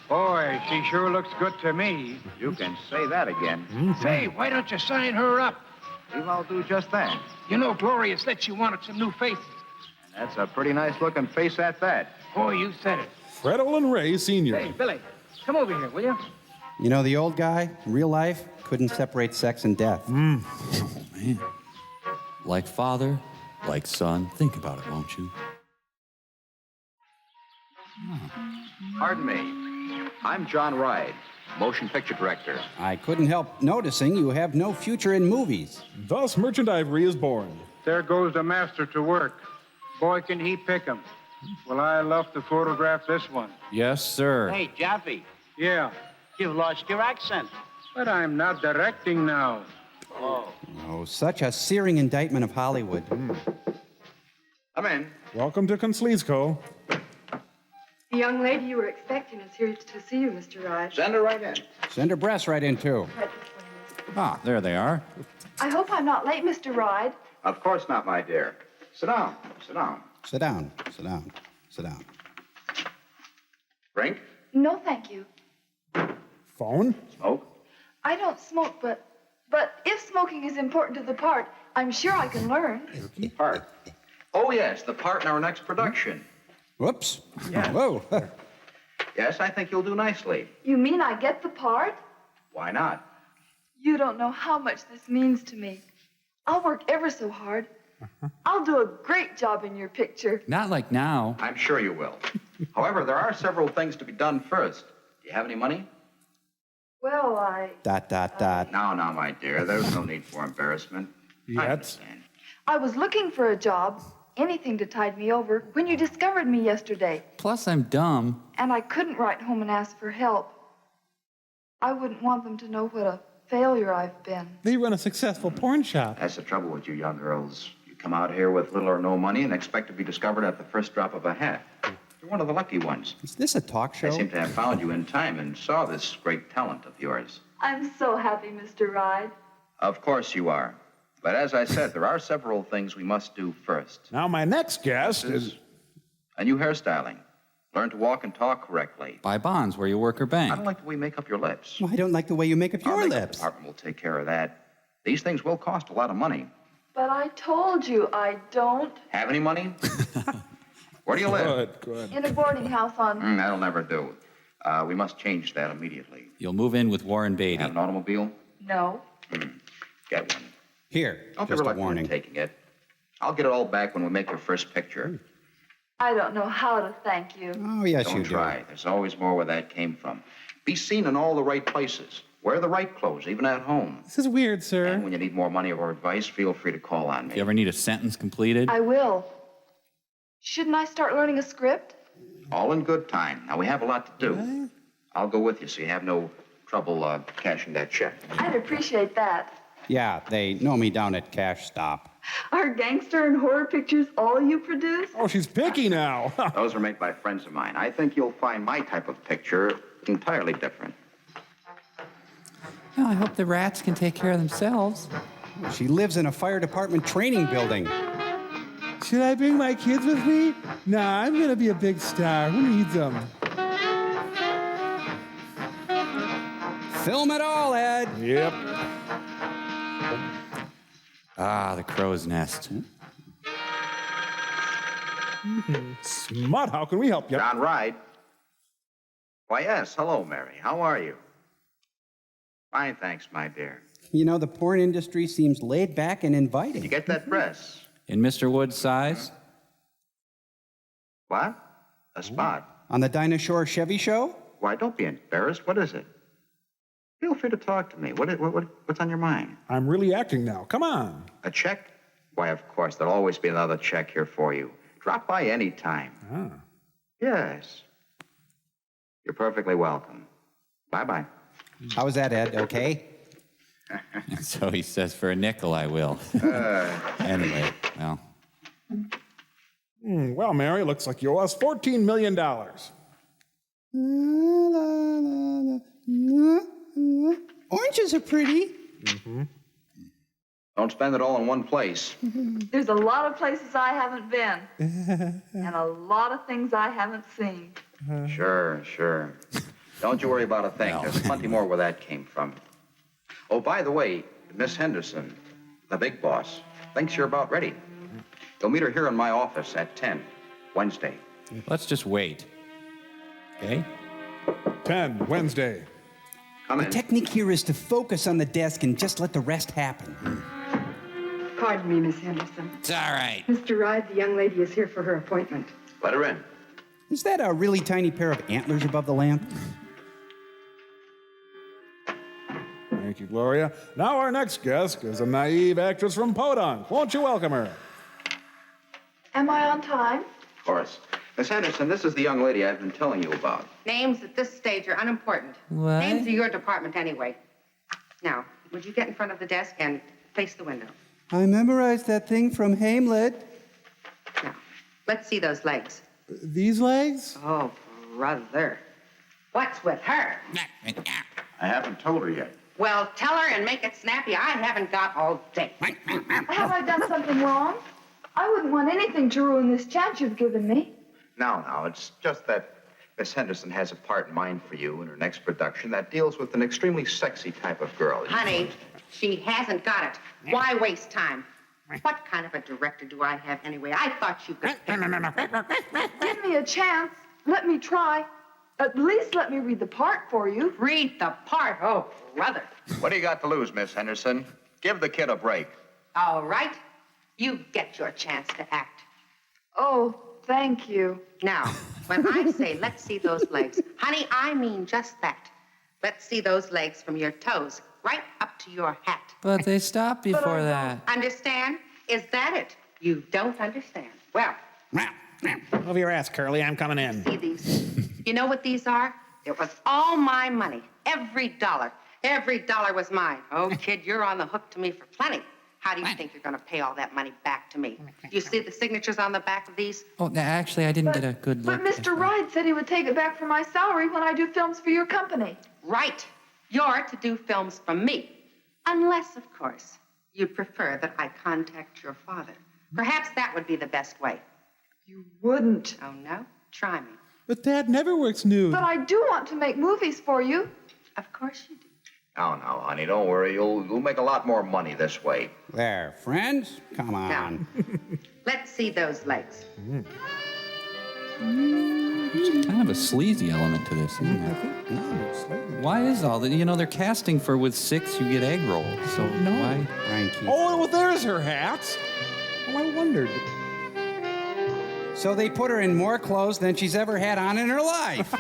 Boy, she sure looks good to me. You can say that again. Say, why don't you sign her up? I'll do just that. You know, Gloria said she wanted some new faces. And that's a pretty nice-looking face at that. Boy, you said it. Fred Olin Ray, Sr. Hey, Billy, come over here, will you? You know, the old guy, in real life, couldn't separate sex and death. Oh, man. Like father, like son. Think about it, won't you? Pardon me. I'm John Ride, motion picture director. I couldn't help noticing you have no future in movies. Thus, Merchant Ivory is born. There goes the master to work. Boy, can he pick 'em. Well, I love to photograph this one. Yes, sir. Hey, Jaffe, Yeah, you've lost your accent. but I'm not directing now. Oh, such a searing indictment of Hollywood. Come in. Welcome to Consleesco. The young lady you were expecting is here to see you, Mr. Raj. Send her right in. Send her breasts right in, too. Ah, there they are. I hope I'm not late, Mr. Ride. Of course not, my dear. Sit down. Sit down. Sit down. Sit down. Sit down. Drink? No, thank you. Phone? Smoke? I don't smoke, but if smoking is important to the part, I'm sure I can learn. Part? Oh, yes, the part in our next production. Whoops. Yeah. Whoa. Yes, I think you'll do nicely. You mean I get the part? Why not? You don't know how much this means to me. I'll work ever so hard. I'll do a great job in your picture. Not like now. I'm sure you will. However, there are several things to be done first. Do you have any money? Well, I Dot, dot, dot. No, my dear. There's no need for embarrassment. Yet. I was looking for a job, anything to tide me over, when you discovered me yesterday. Plus, I'm dumb. And I couldn't write home and ask for help. I wouldn't want them to know what a failure I've been. They run a successful porn shop. That's the trouble with you young girls. You come out here with little or no money and expect to be discovered at the first drop of a hat. You're one of the lucky ones. Is this a talk show? I seem to have found you in time and saw this great talent of yours. I'm so happy, Mr. Ride. Of course you are. But as I said, there are several things we must do first. Now, my next guest is... A new hairstyling. Learn to walk and talk correctly. Buy bonds where you work or bank. I don't like the way you make up your lips. Well, I don't like the way you make up your Our makeup lips. department will take care of that. These things will cost a lot of money. But I told you I don't. Have any money? Where do you live? Good. In a boarding house on... That'll never do. We must change that immediately. You'll move in with Warren Beatty. Have an automobile? No. Get one. Here, Don't just be a reluctant warning. in taking it. I'll get it all back when we make your first picture. I don't know how to thank you. Oh, yes, Don't you do. try. There's always more where that came from. Be seen in all the right places. Wear the right clothes, even at home. This is weird, sir. And when you need more money or advice, feel free to call on me. If you ever need a sentence completed, I will. Shouldn't I start learning a script? All in good time. Now, we have a lot to do. I'll go with you so you have no trouble cashing that check. I'd appreciate that. Yeah, they know me down at Cash Stop. Are gangster and horror pictures all you produce? Oh, she's picky now. Those are made by friends of mine. I think you'll find my type of picture entirely different. well, I hope the rats can take care of themselves. She lives in a fire department training building. Should I bring my kids with me? Nah, I'm gonna be a big star. Who needs them? Film it all, Ed. Yep. Ah, the crow's nest. Smut, how can we help you? John Ride. Why, yes. Hello, Mary. How are you? Fine, thanks, my dear. You know, the porn industry seems laid back and inviting. You get that dress? In Mr. Wood's size? What? A spot. On the Dinah Shore Chevy show? Why, don't be embarrassed. What is it? Feel free to talk to me. What's on your mind? I'm really acting now. Come on. A check? Why, of course. There'll always be another check here for you. Drop by any time. Ah. Yes. You're perfectly welcome. Bye-bye. How was that, Ed? Okay? So he says, for a nickel, I will. Anyway, well. Well, Mary, looks like you owe us $14 million. Oranges are pretty. Don't spend it all in one place. There's a lot of places I haven't been. And a lot of things I haven't seen. Sure. Don't you worry about a thing. There's plenty more where that came from. Oh, by the way, Miss Henderson, the big boss, thinks you're about ready. You'll meet her here in my office at 10, Wednesday. Let's just wait. Okay? 10, Wednesday. Come The in. technique here is to focus on the desk and just let the rest happen. Pardon me, Miss Henderson. It's all right. Mr. Ride, the young lady is here for her appointment. Let her in. Is that a really tiny pair of antlers above the lamp? Thank you, Gloria. Now our next guest is a naive actress from Podunk. Won't you welcome her? Am I on time? Of course. Miss Henderson, this is the young lady I've been telling you about. Names at this stage are unimportant. What? Names are your department anyway. Now, would you get in front of the desk and face the window? I memorized that thing from Hamlet. Now, let's see those legs. These legs? Oh, brother. What's with her? I haven't told her yet. Well, tell her and make it snappy. I haven't got all day. Have I done something wrong? I wouldn't want anything to ruin this chance you've given me. No, it's just that Miss Henderson has a part in mind for you in her next production that deals with an extremely sexy type of girl. Honey, she hasn't got it. Why waste time? What kind of a director do I have anyway? I thought you could pick. Give me a chance. Let me try. At least let me read the part for you. Read the part? Oh, brother. What do you got to lose, Miss Henderson? Give the kid a break. All right. You get your chance to act. Oh, thank you. Now, when I say let's see those legs, honey, I mean just that. Let's see those legs from your toes right up to your hat. But they stopped before that. Understand? Is that it? You don't understand. Well, Over your ass, Curly. I'm coming in. see these. You know what these are? It was all my money. Every dollar. Every dollar was mine. Oh, kid, you're on the hook to me for plenty. How do you think you're going to pay all that money back to me? You see the signatures on the back of these? Oh, actually, I didn't get a good look. But Mr. Ride said he would take it back from my salary when I do films for your company. Right. You're to do films for me. Unless, of course, you prefer that I contact your father. Perhaps that would be the best way. You wouldn't. Oh, no? Try me. But Dad never works nude. But I do want to make movies for you. Of course you do. No, honey, don't worry. You'll make a lot more money this way. There, friends, come on. Let's see those legs. There's kind of a sleazy element to this, isn't there? Why is all that? You know, they're casting for with 6 you get egg rolls. So why? Oh, well, there's her hat. Oh, I wondered. So they put her in more clothes than she's ever had on in her life.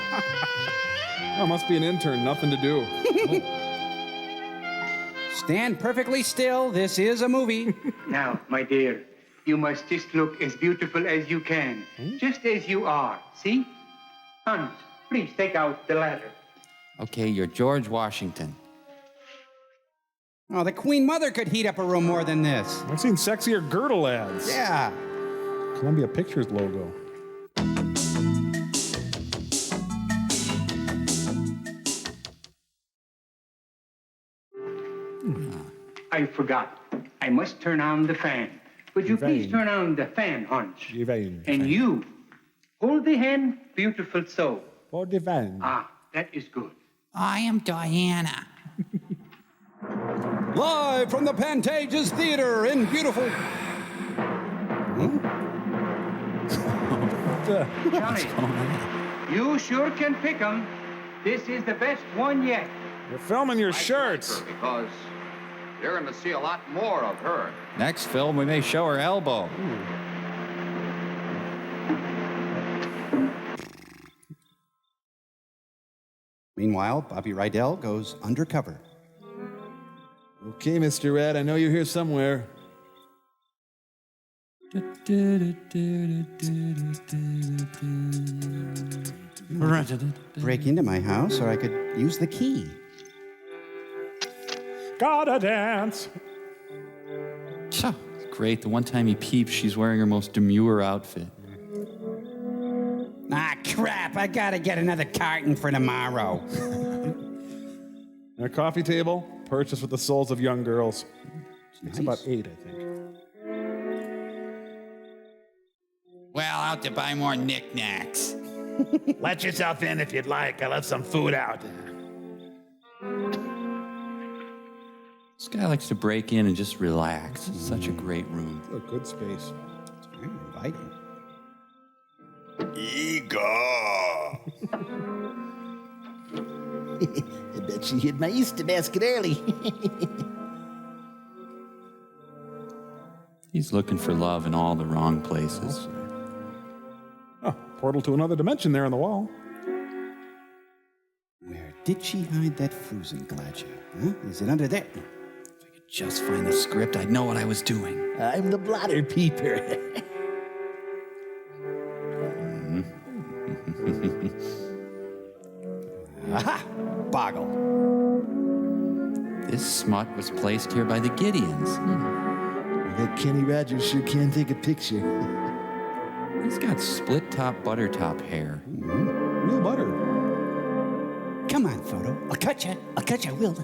Oh, must be an intern. Nothing to do. Stand perfectly still. This is a movie. Now, my dear, you must just look as beautiful as you can, just as you are. See? Hans, please take out the ladder. Okay, you're George Washington. Oh, the Queen Mother could heat up a room more than this. I've seen sexier girdle ads. Yeah. Columbia Pictures logo. I forgot. I must turn on the fan. Would you please turn on the fan, Hans? And you, hold the hand, beautiful so. Hold the fan. Ah, that is good. I am Diana. Live from the Pantages Theater in beautiful... Johnny, you sure can pick 'em. This is the best one yet. You're filming your shirts. Because you're going to see a lot more of her. Next film, we may show her elbow. Meanwhile, Bobby Rydell goes undercover. Okay, Mr. Red, I know you're here somewhere. Break into my house, or I could use the key. Gotta dance. Great. The one time he peeps, she's wearing her most demure outfit. Ah, crap. I gotta get another carton for tomorrow. A coffee table, purchased with the souls of young girls. It's about 8, I think. Well, out to buy more knickknacks. Let yourself in if you'd like. I left some food out. This guy likes to break in and just relax. It's such a great room. A good space. It's very inviting. Igor! I bet she hit my Easter basket early. He's looking for love in all the wrong places. Oh, portal to another dimension there on the wall. Where did she hide that Fruzenglatscher? Huh? Is it under there? If I could just find the script, I'd know what I was doing. I'm the blotter peeper. Aha! Boggle. This smut was placed here by the Gideons. That Kenny Rogers sure can take a picture. He's got split-top butter-top hair. Real butter. Come on, photo. I'll cut you. I will.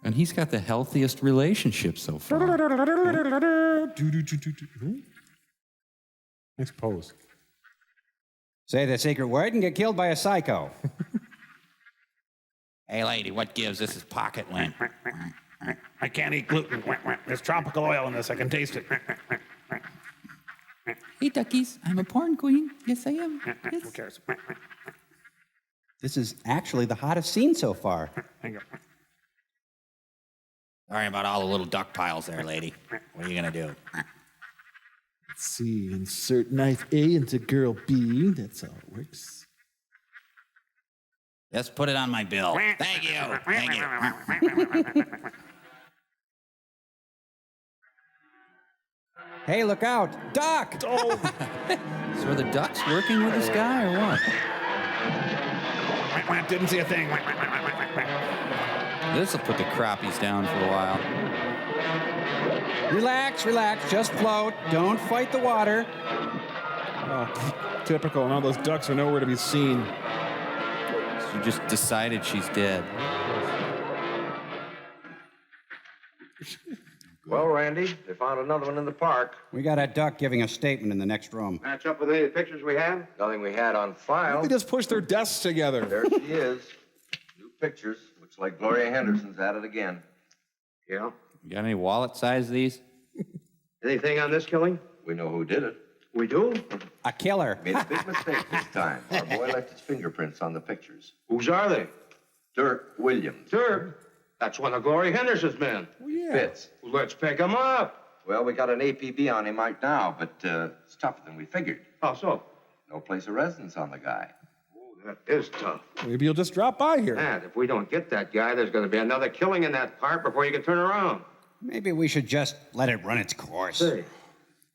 And he's got the healthiest relationship so far. Nice pose. Say the secret word and get killed by a psycho. Hey, lady, what gives? This is pocket lint. I can't eat gluten. There's tropical oil in this. I can taste it. Hey, duckies, I'm a porn queen. Yes, I am. Yes. Who cares? This is actually the hottest scene so far. Sorry about all the little duck piles there, lady. What are you gonna do? Let's see. Insert knife A into girl B. That's how it works. Just put it on my bill. Thank you. Thank you. Hey, look out! Duck! So are the ducks working with this guy or what? Didn't see a thing. This'll put the crappies down for a while. Relax, just float. Don't fight the water. Oh, typical. Now those ducks are nowhere to be seen. She just decided she's dead. Well, Randy, they found another one in the park. We got a duck giving a statement in the next room. Match up with any of the pictures we have? Nothing we had on file. They just push their desks together. There she is. New pictures. Looks like Gloria Henderson's at it again. Yeah? You got any wallet size these? Anything on this killing? We know who did it. We do? A killer. Made a big mistake this time. Our boy left his fingerprints on the pictures. Whose are they? Dirk Williams. Dirk? That's one of Gloria Henderson's men. Oh, yeah. Fitz. Well, let's pick him up. Well, we got an APB on him right now, but it's tougher than we figured. How so? No place of residence on the guy. Oh, that is tough. Maybe you'll just drop by here. And if we don't get that guy, there's going to be another killing in that park before you can turn around. Maybe we should just let it run its course. Say,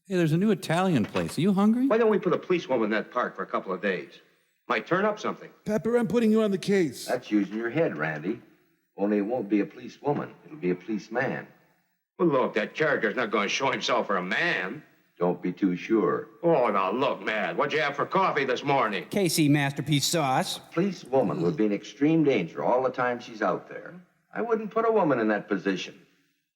Hey, there's a new Italian place. Are you hungry? why don't we put a policewoman in that park for a couple of days? Might turn up something. Pepper, I'm putting you on the case. That's using your head, Randy. Only it won't be a policewoman. It'll be a policeman. Well, look, that character's not going to show himself for a man. Don't be too sure. Oh, now look, man. What'd you have for coffee this morning? KC Masterpiece Sauce. Policewoman would be in extreme danger all the time she's out there. I wouldn't put a woman in that position.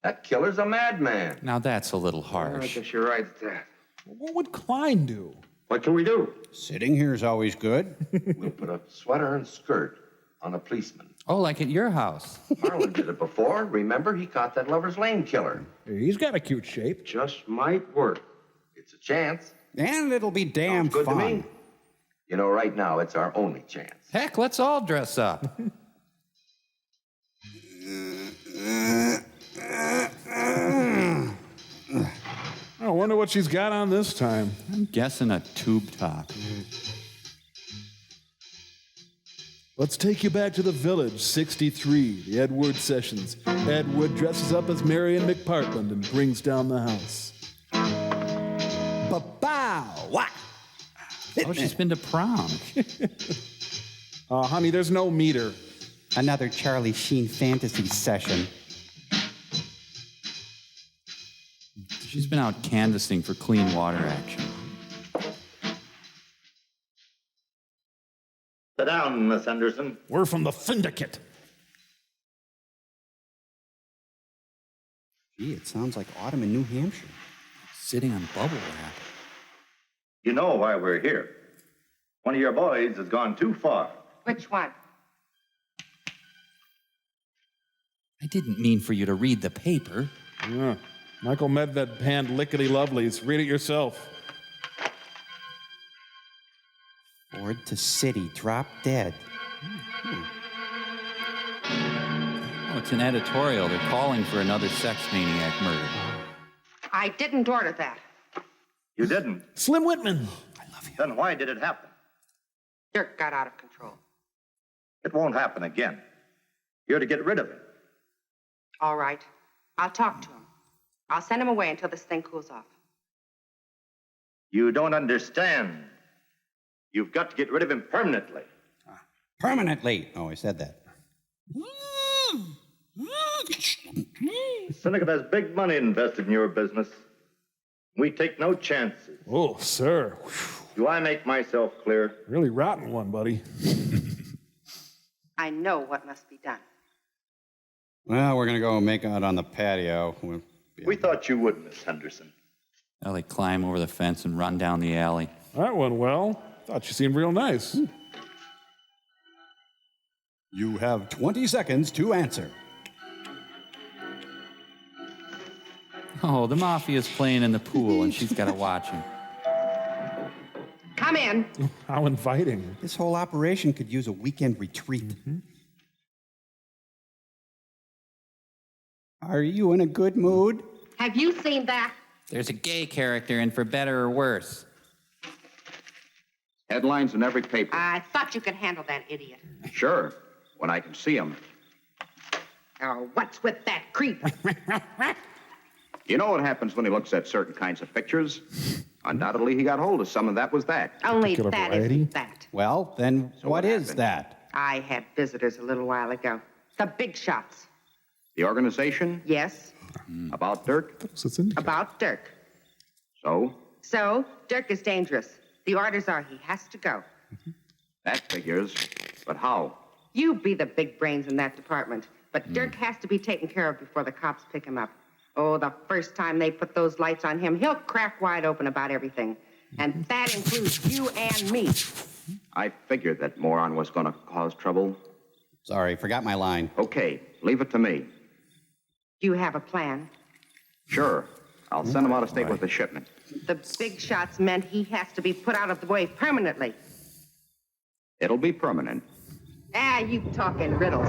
That killer's a madman. Now that's a little I harsh. guess you're right at that. What would Klein do? What can we do? Sitting here is always good. We'll put a sweater and skirt on a policeman. Oh, like at your house. Harlan did it before. Remember, he caught that Lover's Lane killer. He's got a cute shape. Just might work. It's a chance. And it'll be damn Sounds good fun. to me. You know, right now, it's our only chance. Heck, let's all dress up. I wonder what she's got on this time. I'm guessing a tube top. Let's take you back to the village, 63, the Ed Wood sessions. Ed Wood dresses up as Marion McPartland and brings down the house. Ba-bow! Wah! Oh, she's been to prom. Honey, there's no meter. Another Charlie Sheen fantasy session. She's been out canvassing for clean water action. Sit down, Miss Henderson. We're from the Syndicate. Gee, it sounds like autumn in New Hampshire. Sitting on bubble wrap. You know why we're here. One of your boys has gone too far. Which one? I didn't mean for you to read the paper. Yeah. Michael Medved panned lickety-lovelies. Read it yourself. Ford to city, drop dead. Oh, it's an editorial. They're calling for another sex maniac murder. I didn't order that. You didn't? Slim Whitman. I love you. Then why did it happen? Dirk got out of control. It won't happen again. You're to get rid of him. All right. I'll talk to him. I'll send him away until this thing cools off. You don't understand. You've got to get rid of him permanently. Permanently. Oh, I said that. Syndicate has big money invested in your business. We take no chances. Oh, sir. Do I make myself clear? Really rotten one, buddy. I know what must be done. Well, we're going to go make out on the patio. We thought you would, Miss Henderson. Now they climb over the fence and run down the alley. That went well. Thought you seemed real nice. You have 20 seconds to answer. Oh, the mafia's playing in the pool, and she's got to watch him. Come in. How inviting. This whole operation could use a weekend retreat. Are you in a good mood? Have you seen that? There's a gay character in For Better or Worse. Headlines in every paper. I thought you could handle that idiot. Sure, when I can see him. Oh, what's with that creep? You know what happens when he looks at certain kinds of pictures? Undoubtedly, he got hold of some, and that was that. Only that isn't that. Well, then what is that? I had visitors a little while ago. The big shots. The organization? Yes. About Dirk? About Dirk. So? So, Dirk is dangerous. The orders are he has to go. That figures. But how? You be the big brains in that department. But Dirk has to be taken care of before the cops pick him up. Oh, the first time they put those lights on him, he'll crack wide open about everything. And that includes you and me. I figured that moron was going to cause trouble. Sorry, forgot my line. Okay, leave it to me. Do you have a plan? Sure. I'll send him out of state with the shipment. The big shots meant he has to be put out of the way permanently. It'll be permanent. Ah, you talk in riddles.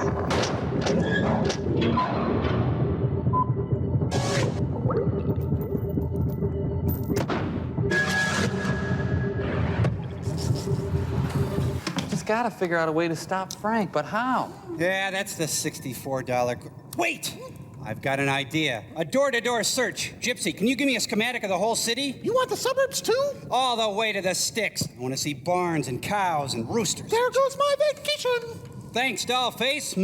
Just gotta figure out a way to stop Frank, but how? Yeah, that's the $64. Wait! I've got an idea. A door-to-door search. Gypsy, can you give me a schematic of the whole city? You want the suburbs too? All the way to the sticks. I want to see barns and cows and roosters. There goes my vacation. Thanks, dollface.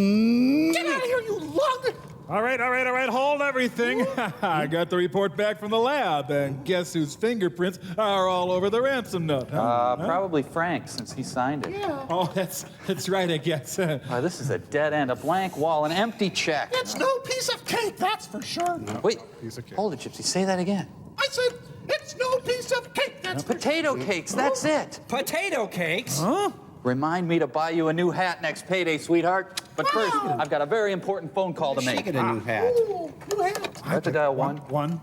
Get out of here, you lug! All right, hold everything. I got the report back from the lab, and guess whose fingerprints are all over the ransom note? Probably Frank, since he signed it. Yeah. Oh, that's right, I guess. This is a dead end, a blank wall, an empty check. It's no piece of cake, that's for sure. No, Wait, piece of cake. Hold it, Gypsy. Say that again. I said, it's no piece of cake, that's for Potato sure. cakes, that's it. Potato cakes? Huh? Remind me to buy you a new hat next payday, sweetheart. But first, I've got a very important phone call to make. She get a new hat. Ooh, new hat. I have to dial one.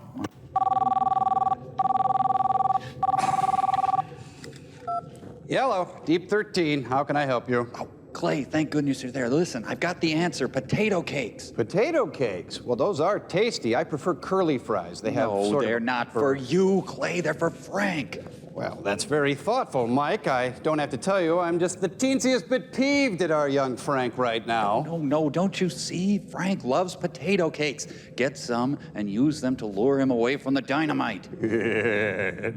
Yellow, Deep 13. How can I help you? Oh, Clay, thank goodness you're there. Listen, I've got the answer. Potato cakes. Potato cakes? Well, those are tasty. I prefer curly fries. They have No, sort they're of... not for you, Clay. They're for Frank. Well, that's very thoughtful, Mike. I don't have to tell you, I'm just the teensiest bit peeved at our young Frank right now. No, don't you see? Frank loves potato cakes. Get some and use them to lure him away from the dynamite.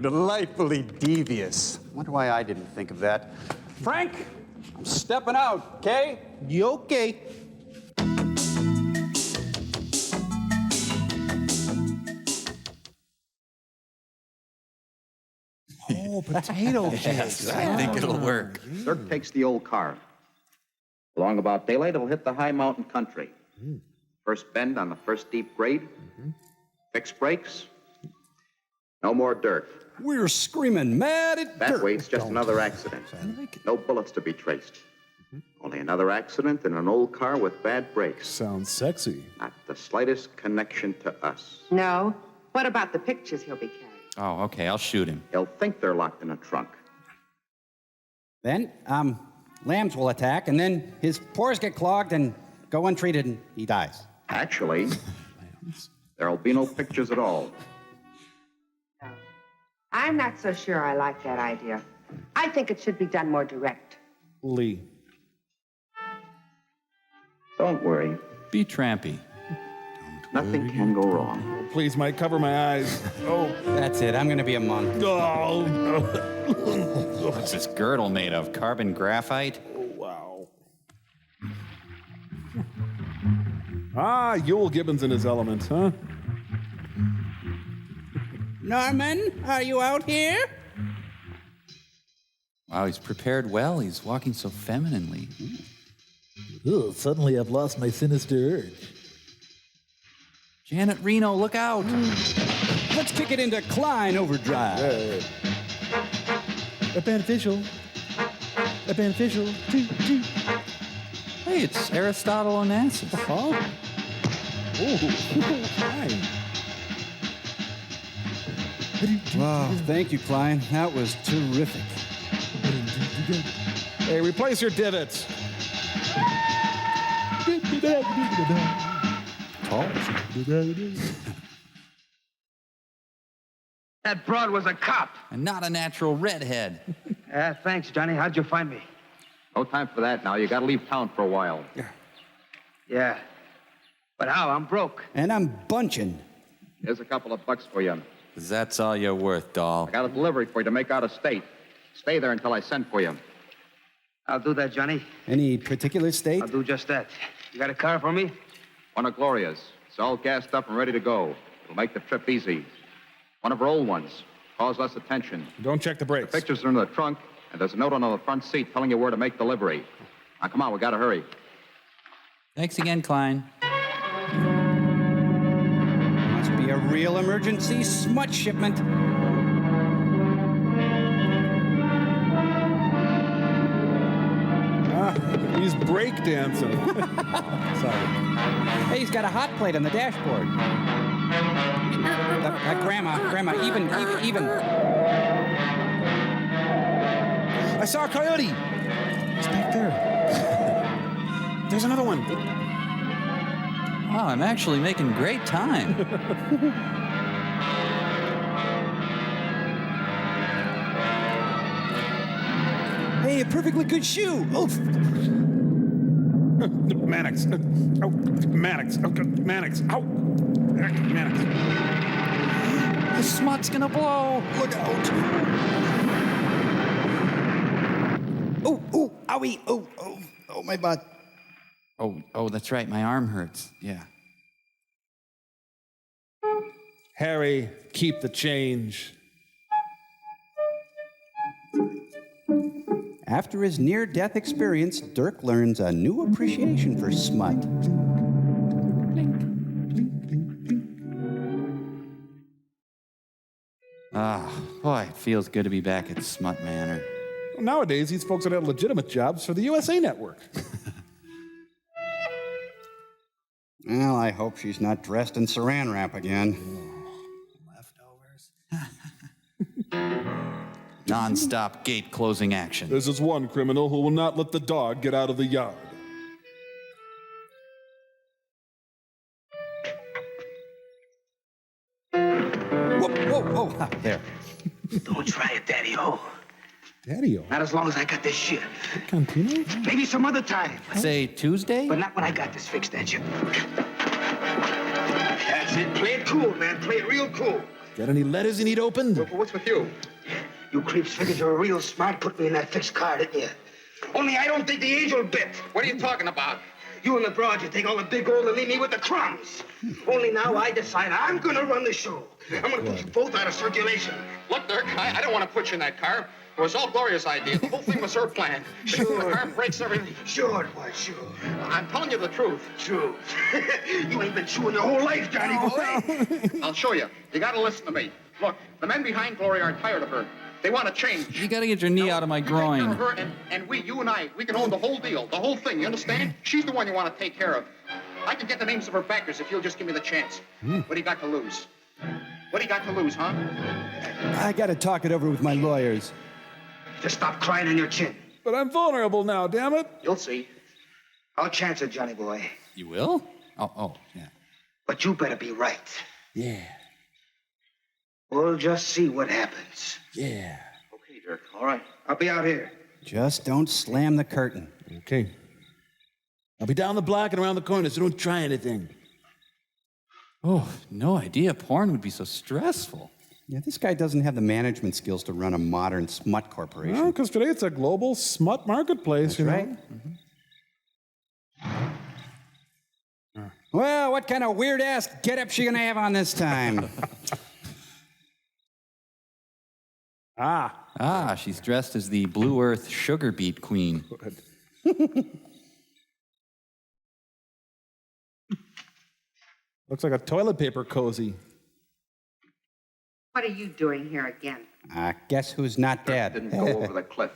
Delightfully devious. Wonder why I didn't think of that. Frank, I'm stepping out, okay? You okay? Oh, potato cakes. Yes, I think it'll work. Dirk takes the old car. Along about daylight, it'll hit the high mountain country. First bend on the first steep grade. Fix brakes. No more Dirk. We're screaming mad at That Dirk. way, it's just another accident. No bullets to be traced. Only another accident in an old car with bad brakes. Sounds sexy. Not the slightest connection to us. No. What about the pictures he'll be carrying? Oh, okay, I'll shoot him. He'll think they're locked in a trunk. Then, lambs will attack, and then his pores get clogged and go untreated, and he dies. Actually, there'll be no pictures at all. I'm not so sure I like that idea. I think it should be done more direct. Lee. Don't worry. Be trampy. Nothing can go wrong. Please, Mike, cover my eyes. Oh. That's it. I'm going to be a monk. Oh. What's this girdle made of? Carbon graphite? Wow. Ah, Yule Gibbons in his element, huh? Norman, are you out here? Wow, he's prepared well. He's walking so femininely. Oh, suddenly I've lost my sinister urge. Janet Reno, look out! Let's kick it into Klein overdrive. A beneficial. A beneficial. Hey, it's Aristotle Onassis. Oh. Ooh, fine. Wow, thank you, Klein. That was terrific. Hey, replace your divots. That broad was a cop. And not a natural redhead. Thanks, Johnny. How'd you find me? No time for that now. You gotta leave town for a while. Yeah. But how? I'm broke. And I'm bunching. Here's a couple of bucks for you. 'Cause that's all you're worth, doll. I got a delivery for you to make out of state. Stay there until I send for you. I'll do that, Johnny. Any particular state? I'll do just that. You got a car for me? One of Gloria's. It's all gassed up and ready to go. It'll make the trip easy. One of her old ones. Cause less attention. Don't check the brakes. The pictures are in the trunk, and there's a note on the front seat telling you where to make delivery. Now, come on, we gotta hurry. Thanks again, Klein. Must be a real emergency smut shipment. He's breakdancing. Sorry. Hey, he's got a hot plate on the dashboard. Grandma, even. I saw a coyote. It's back there. There's another one. Wow, I'm actually making great time. Hey, a perfectly good shoe. Oof. Mannix. Oh, Mannix. Oh, Mannix. Ow. Mannix. The smut's gonna blow. Look out. Oh, owie. Oh, my butt. Oh, that's right. My arm hurts. Yeah. Harry, keep the change. After his near-death experience, Dirk learns a new appreciation for smut. Ah, boy, it feels good to be back at Smut Manor. Nowadays, these folks would have legitimate jobs for the USA Network. Well, I hope she's not dressed in saran wrap again. Non-stop gate closing action. This is one criminal who will not let the dog get out of the yard. Whoa. There. Don't try it, Daddy-O. Daddy-O? Not as long as I got this shit. Cantino? Maybe some other time. Say Tuesday? But not when I got this fixed at you. That's it. Play it cool, man. Play it real cool. Got any letters you need opened? What's with you? You creeps figured you were real smart, put me in that fixed car, didn't you? Only I don't think the angel bit. What are you talking about? You and the broad, you take all the big gold and leave me with the crumbs. Only now I decide I'm gonna run the show. I'm gonna put you both out of circulation. Look, Dirk, I don't want to put you in that car. It was all Gloria's idea. The whole thing was her plan. Sure. The car breaks everything. Sure it was, sure. I'm telling you the truth. True. You ain't been chewing your whole life, Johnny boy. I'll show you. You got to listen to me. Look, the men behind Gloria are tired of her. They want to change. You gotta get your knee out of my groin. Take care of her, and you and I, we can own the whole deal, the whole thing. You understand? She's the one you want to take care of. I can get the names of her backers if you'll just give me the chance. What do you got to lose? What do you got to lose, huh? I gotta talk it over with my lawyers. Just stop crying on your chin. But I'm vulnerable now, damn it. You'll see. I'll chance it, Johnny boy. You will? Oh, yeah. But you better be right. Yeah. We'll just see what happens. Yeah. Okay, Dirk. All right. I'll be out here. Just don't slam the curtain. Okay. I'll be down the block and around the corner, so don't try anything. Oh, no idea porn would be so stressful. Yeah, this guy doesn't have the management skills to run a modern smut corporation. No, because today it's a global smut marketplace, That's right. know? Well, what kind of weird-ass get-up she gonna have on this time? She's dressed as the Blue Earth Sugar Beet Queen. Looks like a toilet paper cozy. What are you doing here again? Guess who's not dead? Didn't go over the cliff.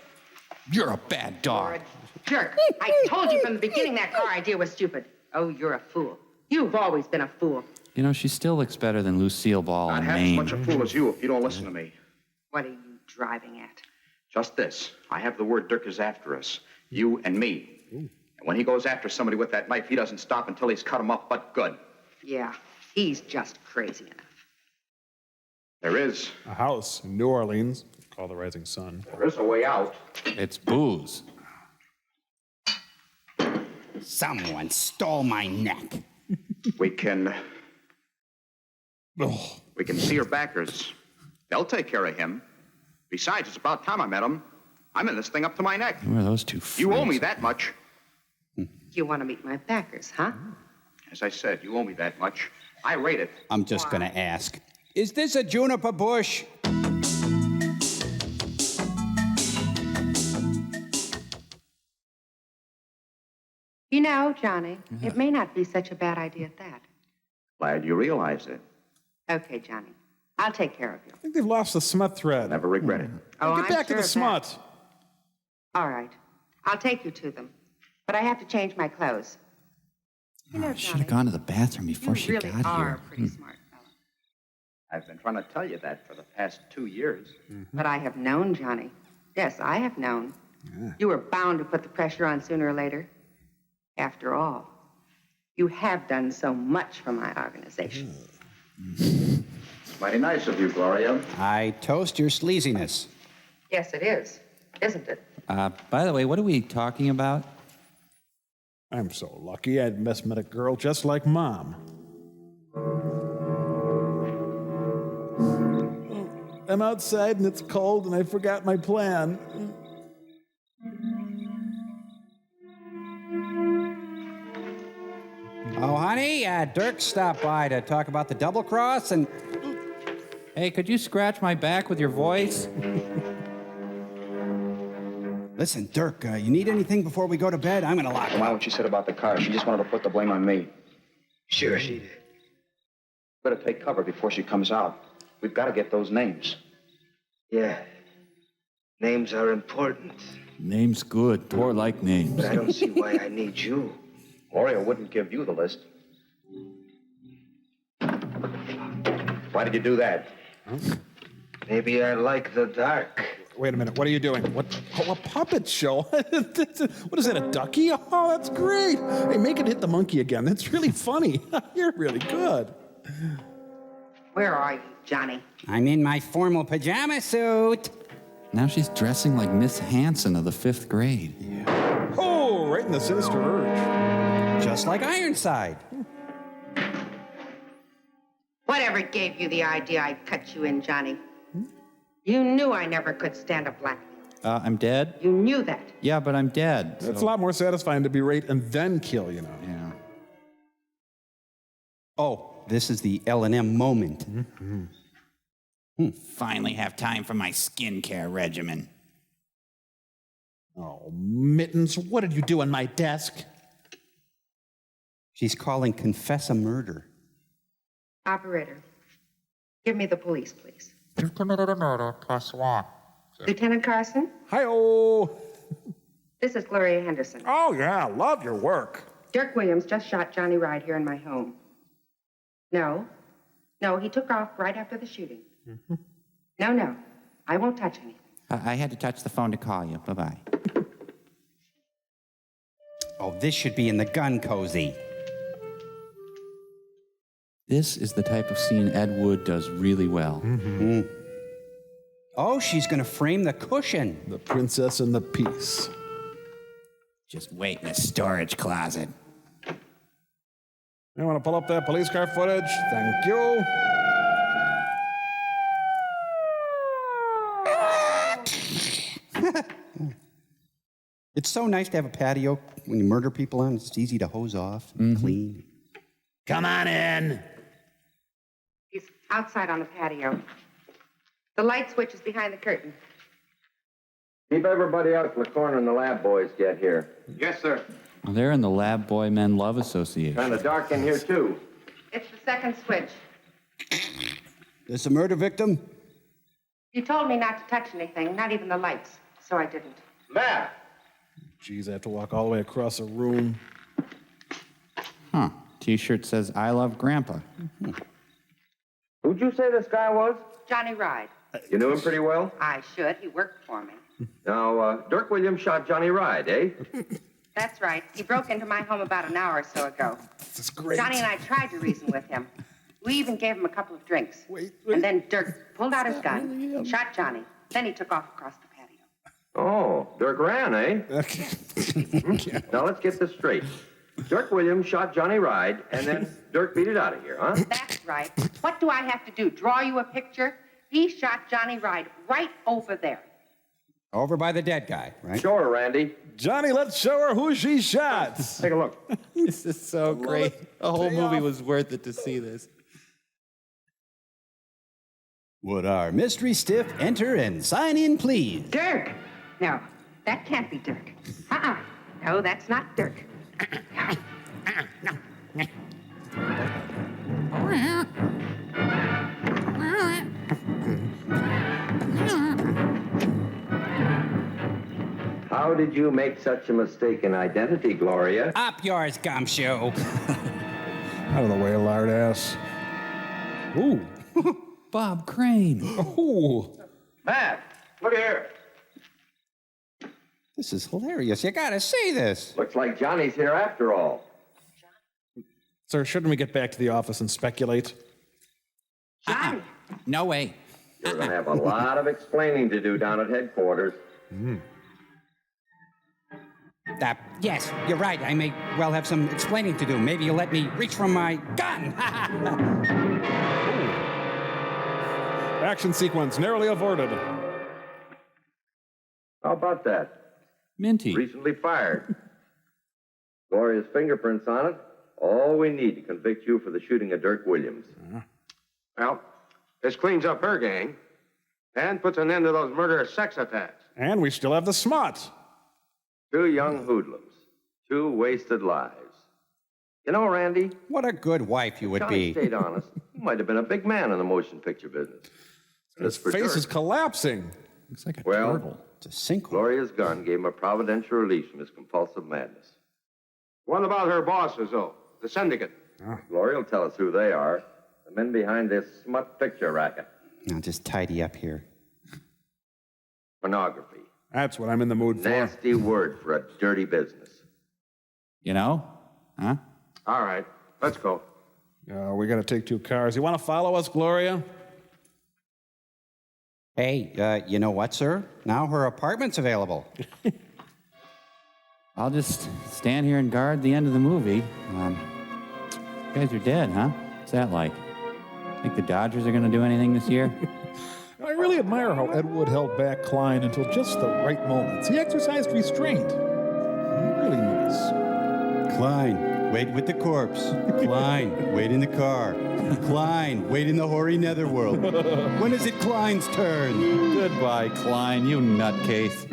You're a bad dog. Jerk. I told you from the beginning that car idea was stupid. Oh, you're a fool. You've always been a fool. You know, she still looks better than Lucille Ball Not in half as Maine. much a fool as you if you don't listen to me. What are you driving at? Just this. I have the word Dirk is after us. You and me. And when he goes after somebody with that knife, he doesn't stop until he's cut him up, but good. Yeah, he's just crazy enough. There is. A house in New Orleans called the Rising Sun. There is a way out. It's booze. Someone stole my neck. We can see your backers. They'll take care of him. Besides, it's about time I met him. I'm in this thing up to my neck. Who are those two You owe freaks? me that much. You want to meet my backers, huh? As I said, you owe me that much. I rate it. I'm just gonna ask. Is this a juniper bush? You know, Johnny, it may not be such a bad idea at that. Glad you realize it. Okay, Johnny, I'll take care of you. I think they've lost the smut thread. Never regret it. Oh, Get I'm back to sure the of smut. All right, I'll take you to them, but I have to change my clothes. You know, I should Johnny, have gone to the bathroom before you she really got are here. a pretty smart fellow. I've been trying to tell you that for the past 2 years. But I have known, Johnny. Yes, I have known. You were bound to put the pressure on sooner or later. After all, you have done so much for my organization. Mighty nice of you, Gloria. I toast your sleaziness. Yes, it is, isn't it? By the way, what are we talking about? I'm so lucky I'd met a girl just like Mom. I'm outside and it's cold and I forgot my plan. Oh, honey, Dirk stopped by to talk about the double cross and... Hey, could you scratch my back with your voice? Listen, Dirk, you need anything before we go to bed? I'm gonna lock Mind what she said about the car. She just wanted to put the blame on me. Sure she did. Better take cover before she comes out. We've got to get those names. Yeah. Names are important, Name's good. Poor like names. but I don't see why I need you. Gloria wouldn't give you the list. Why did you do that? Maybe I like the dark. Wait a minute, what are you doing? What? Oh, a puppet show? What is that, a ducky? Oh, that's great. Hey, make it hit the monkey again. That's really funny. You're really good. Where are you, Johnny? I'm in my formal pajama suit. Now she's dressing like Miss Hanson of the 5th grade. Oh, right in the Sinister Urge. Just like Ironside. Whatever gave you the idea I'd cut you in, Johnny? You knew I never could stand a black man. I'm dead? You knew that. Yeah, but I'm dead. It's a lot more satisfying to be raped and then kill, you know. Yeah. Oh, this is the L&M moment. Finally have time for my skincare regimen. Oh, Mittens, what did you do on my desk? She's calling confess a murder. Operator, give me the police, please. You've committed a murder, +1. Lieutenant Carson, Hi-oh. this is Gloria Henderson. Oh, yeah, love your work. Dirk Williams just shot Johnny Ride here in my home. No, he took off right after the shooting. No, I won't touch anything. I had to touch the phone to call you. Bye-bye. Oh, this should be in the gun cozy. This is the type of scene Ed Wood does really well. Oh, she's gonna frame the cushion. The Princess and the Peace. Just wait in the storage closet. You want to pull up that police car footage? Thank you. It's so nice to have a patio when you murder people on. It's easy to hose off, and clean. Come on in. He's outside on the patio. The light switch is behind the curtain. Keep everybody out till the corner and the lab boys get here. Yes, sir. Well, they're in the Lab Boy Men Love Association. Kind of dark in here, too. It's the second switch. This a murder victim? You told me not to touch anything, not even the lights, so I didn't. Matt! Jeez, I have to walk all the way across a room. Huh. T-shirt says, I love Grandpa. Who'd you say this guy was? Johnny Ride. You knew him pretty well? I should. He worked for me. Now, Dirk Williams shot Johnny Ride, eh? That's right. He broke into my home about an hour or so ago. This is great. Johnny and I tried to reason with him. We even gave him a couple of drinks. And then Dirk pulled out his gun, shot Johnny. Then he took off across the patio. Oh, Dirk ran, eh? Now, let's get this straight. Dirk Williams shot Johnny Ride, and then Dirk beat it out of here, huh? That's right. What do I have to do? Draw you a picture? He shot Johnny Ride right over there. Over by the dead guy, right? Show her, Randy. Johnny, let's show her who she shot. Take a look. This is so great. The whole movie was worth it to see this. Would our mystery stiff enter and sign in, please? Dirk! No, that can't be Dirk. No, that's not Dirk. How did you make such a mistake in identity, Gloria? Up yours, gumshoe. Out of the way, lard ass. Ooh. Bob Crane. Ooh. Matt, look here. This is hilarious. You gotta see this. Looks like Johnny's here after all. Sir, shouldn't we get back to the office and speculate? Johnny! No way. You're going to have a lot of explaining to do down at headquarters. Yes, you're right. I may well have some explaining to do. Maybe you'll let me reach for my gun. Action sequence narrowly averted. How about that? Minty. Recently fired. Gloria's fingerprints on it. All we need to convict you for the shooting of Dirk Williams. Well, this cleans up her gang and puts an end to those murderous sex attacks. And we still have the smut. 2 young hoodlums. 2 wasted lives. You know, Randy, What a good wife you would Johnny be. stayed honest. He might have been a big man in the motion picture business. His face is collapsing. Looks like a Well, turtle. It's a sinkhole. Gloria's gun gave him a providential release from his compulsive madness. What about her bosses, though? The syndicate? Gloria will tell us who they are. The men behind this smut picture racket. Now just tidy up here. Pornography. That's what I'm in the mood for. Nasty word for a dirty business. You know? Huh? All right, let's go. We got to take 2 cars. You want to follow us, Gloria? Hey, you know what, sir? Now her apartment's available. I'll just stand here and guard the end of the movie. You guys are dead, huh? What's that like? Think the Dodgers are going to do anything this year? I really admire how Ed Wood held back Klein until just the right moments. He exercised restraint. Really nice. Klein, wait with the corpse. Klein, wait in the car. Klein, wait in the hoary netherworld. When is it Klein's turn? Goodbye, Klein, you nutcase.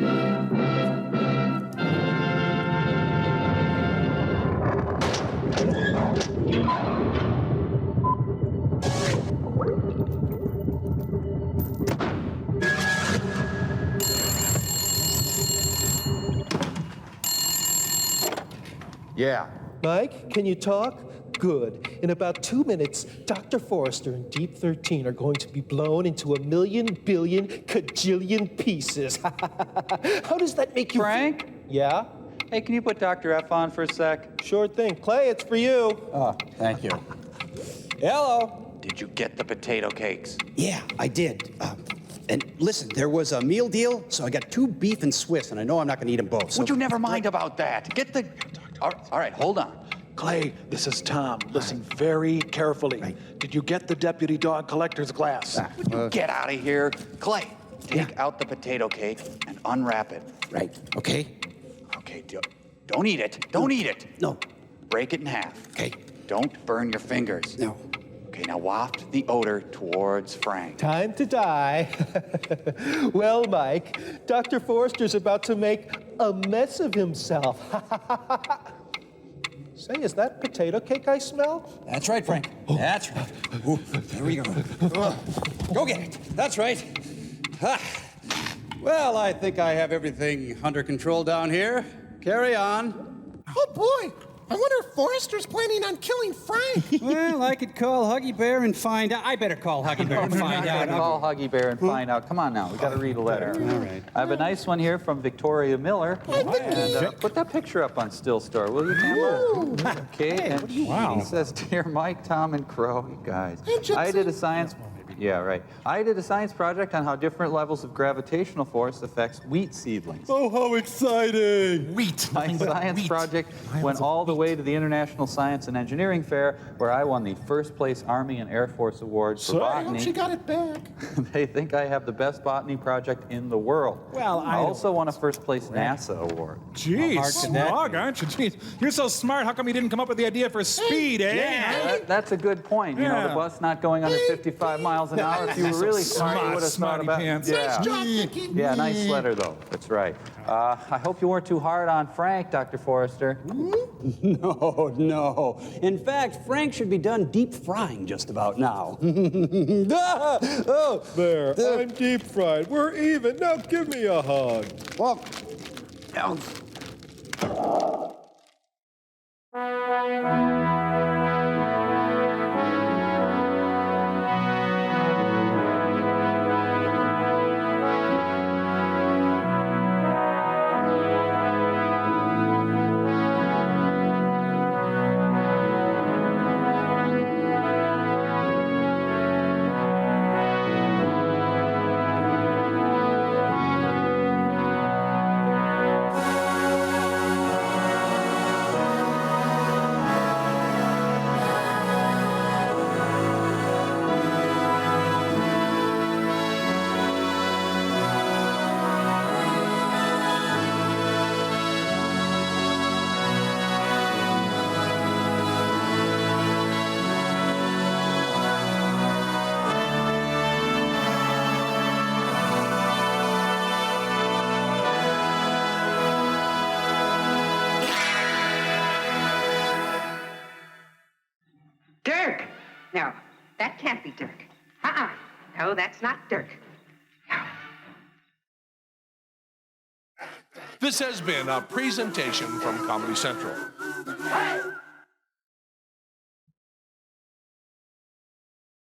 Yeah. Mike, can you talk? Good. In about 2 minutes, Dr. Forrester and Deep 13 are going to be blown into a million, billion, cajillion pieces. How does that make you Frank? Yeah? Hey, can you put Dr. F on for a sec? Sure thing. Clay, it's for you. Oh, thank you. Hello. Did you get the potato cakes? Yeah, I did. And listen, there was a meal deal, so I got 2 beef and Swiss, and I know I'm not going to eat them both. So Would you never mind about that? Get the... All right, hold on. Clay, this is Tom. Listen very carefully. Right. Did you get the deputy dog collector's glass? Would you get out of here? Clay, take out the potato cake and unwrap it. Right, okay? Okay, don't eat it. Don't eat it. No. Break it in half. Okay. don't burn your fingers. No. Okay, now waft the odor towards Frank. Time to die. Well, Mike, Dr. Forrester's about to make a mess of himself. Say, is that potato cake I smell? That's right, Frank. That's right. Ooh, there we go. Go get it. That's right. Ah. Well, I think I have everything under control down here. Carry on. Oh, boy. I wonder if Forrester's planning on killing Frank. Well, I could call Huggy Bear and find out. I better call Huggy Bear and find out. Call Huggy Bear and find out. Come on now, we got to read a letter. All right. I have a nice one here from Victoria Miller. And put that picture up on Still Store, will you, Tamara? Okay. And it says, "Dear Mike, Tom, and Crow, you guys, I did a science." Yeah, right. I did a science project on how different levels of gravitational force affects wheat seedlings. Oh, how exciting! Wheat. My science project went all the way to the International Science and Engineering Fair, where I won the first place Army and Air Force Awards for botany. She got it back. They think I have the best botany project in the world. Well, I also won a first place NASA award. Jeez, smug, aren't you? Jeez, you're so smart. How come you didn't come up with the idea for speed, eh? Yeah, that's a good point. You know, the bus not going under 55 miles an hour. If you were really smart, you would have thought about it. Nice job, Vicky. Yeah, nice letter, though. That's right. I hope you weren't too hard on Frank, Dr. Forrester. No, no. In fact, Frank should be done deep frying just about now. There, I'm deep fried. We're even. Now give me a hug. Well, Dirk! No, that can't be Dirk. No, that's not Dirk. This has been a presentation from Comedy Central.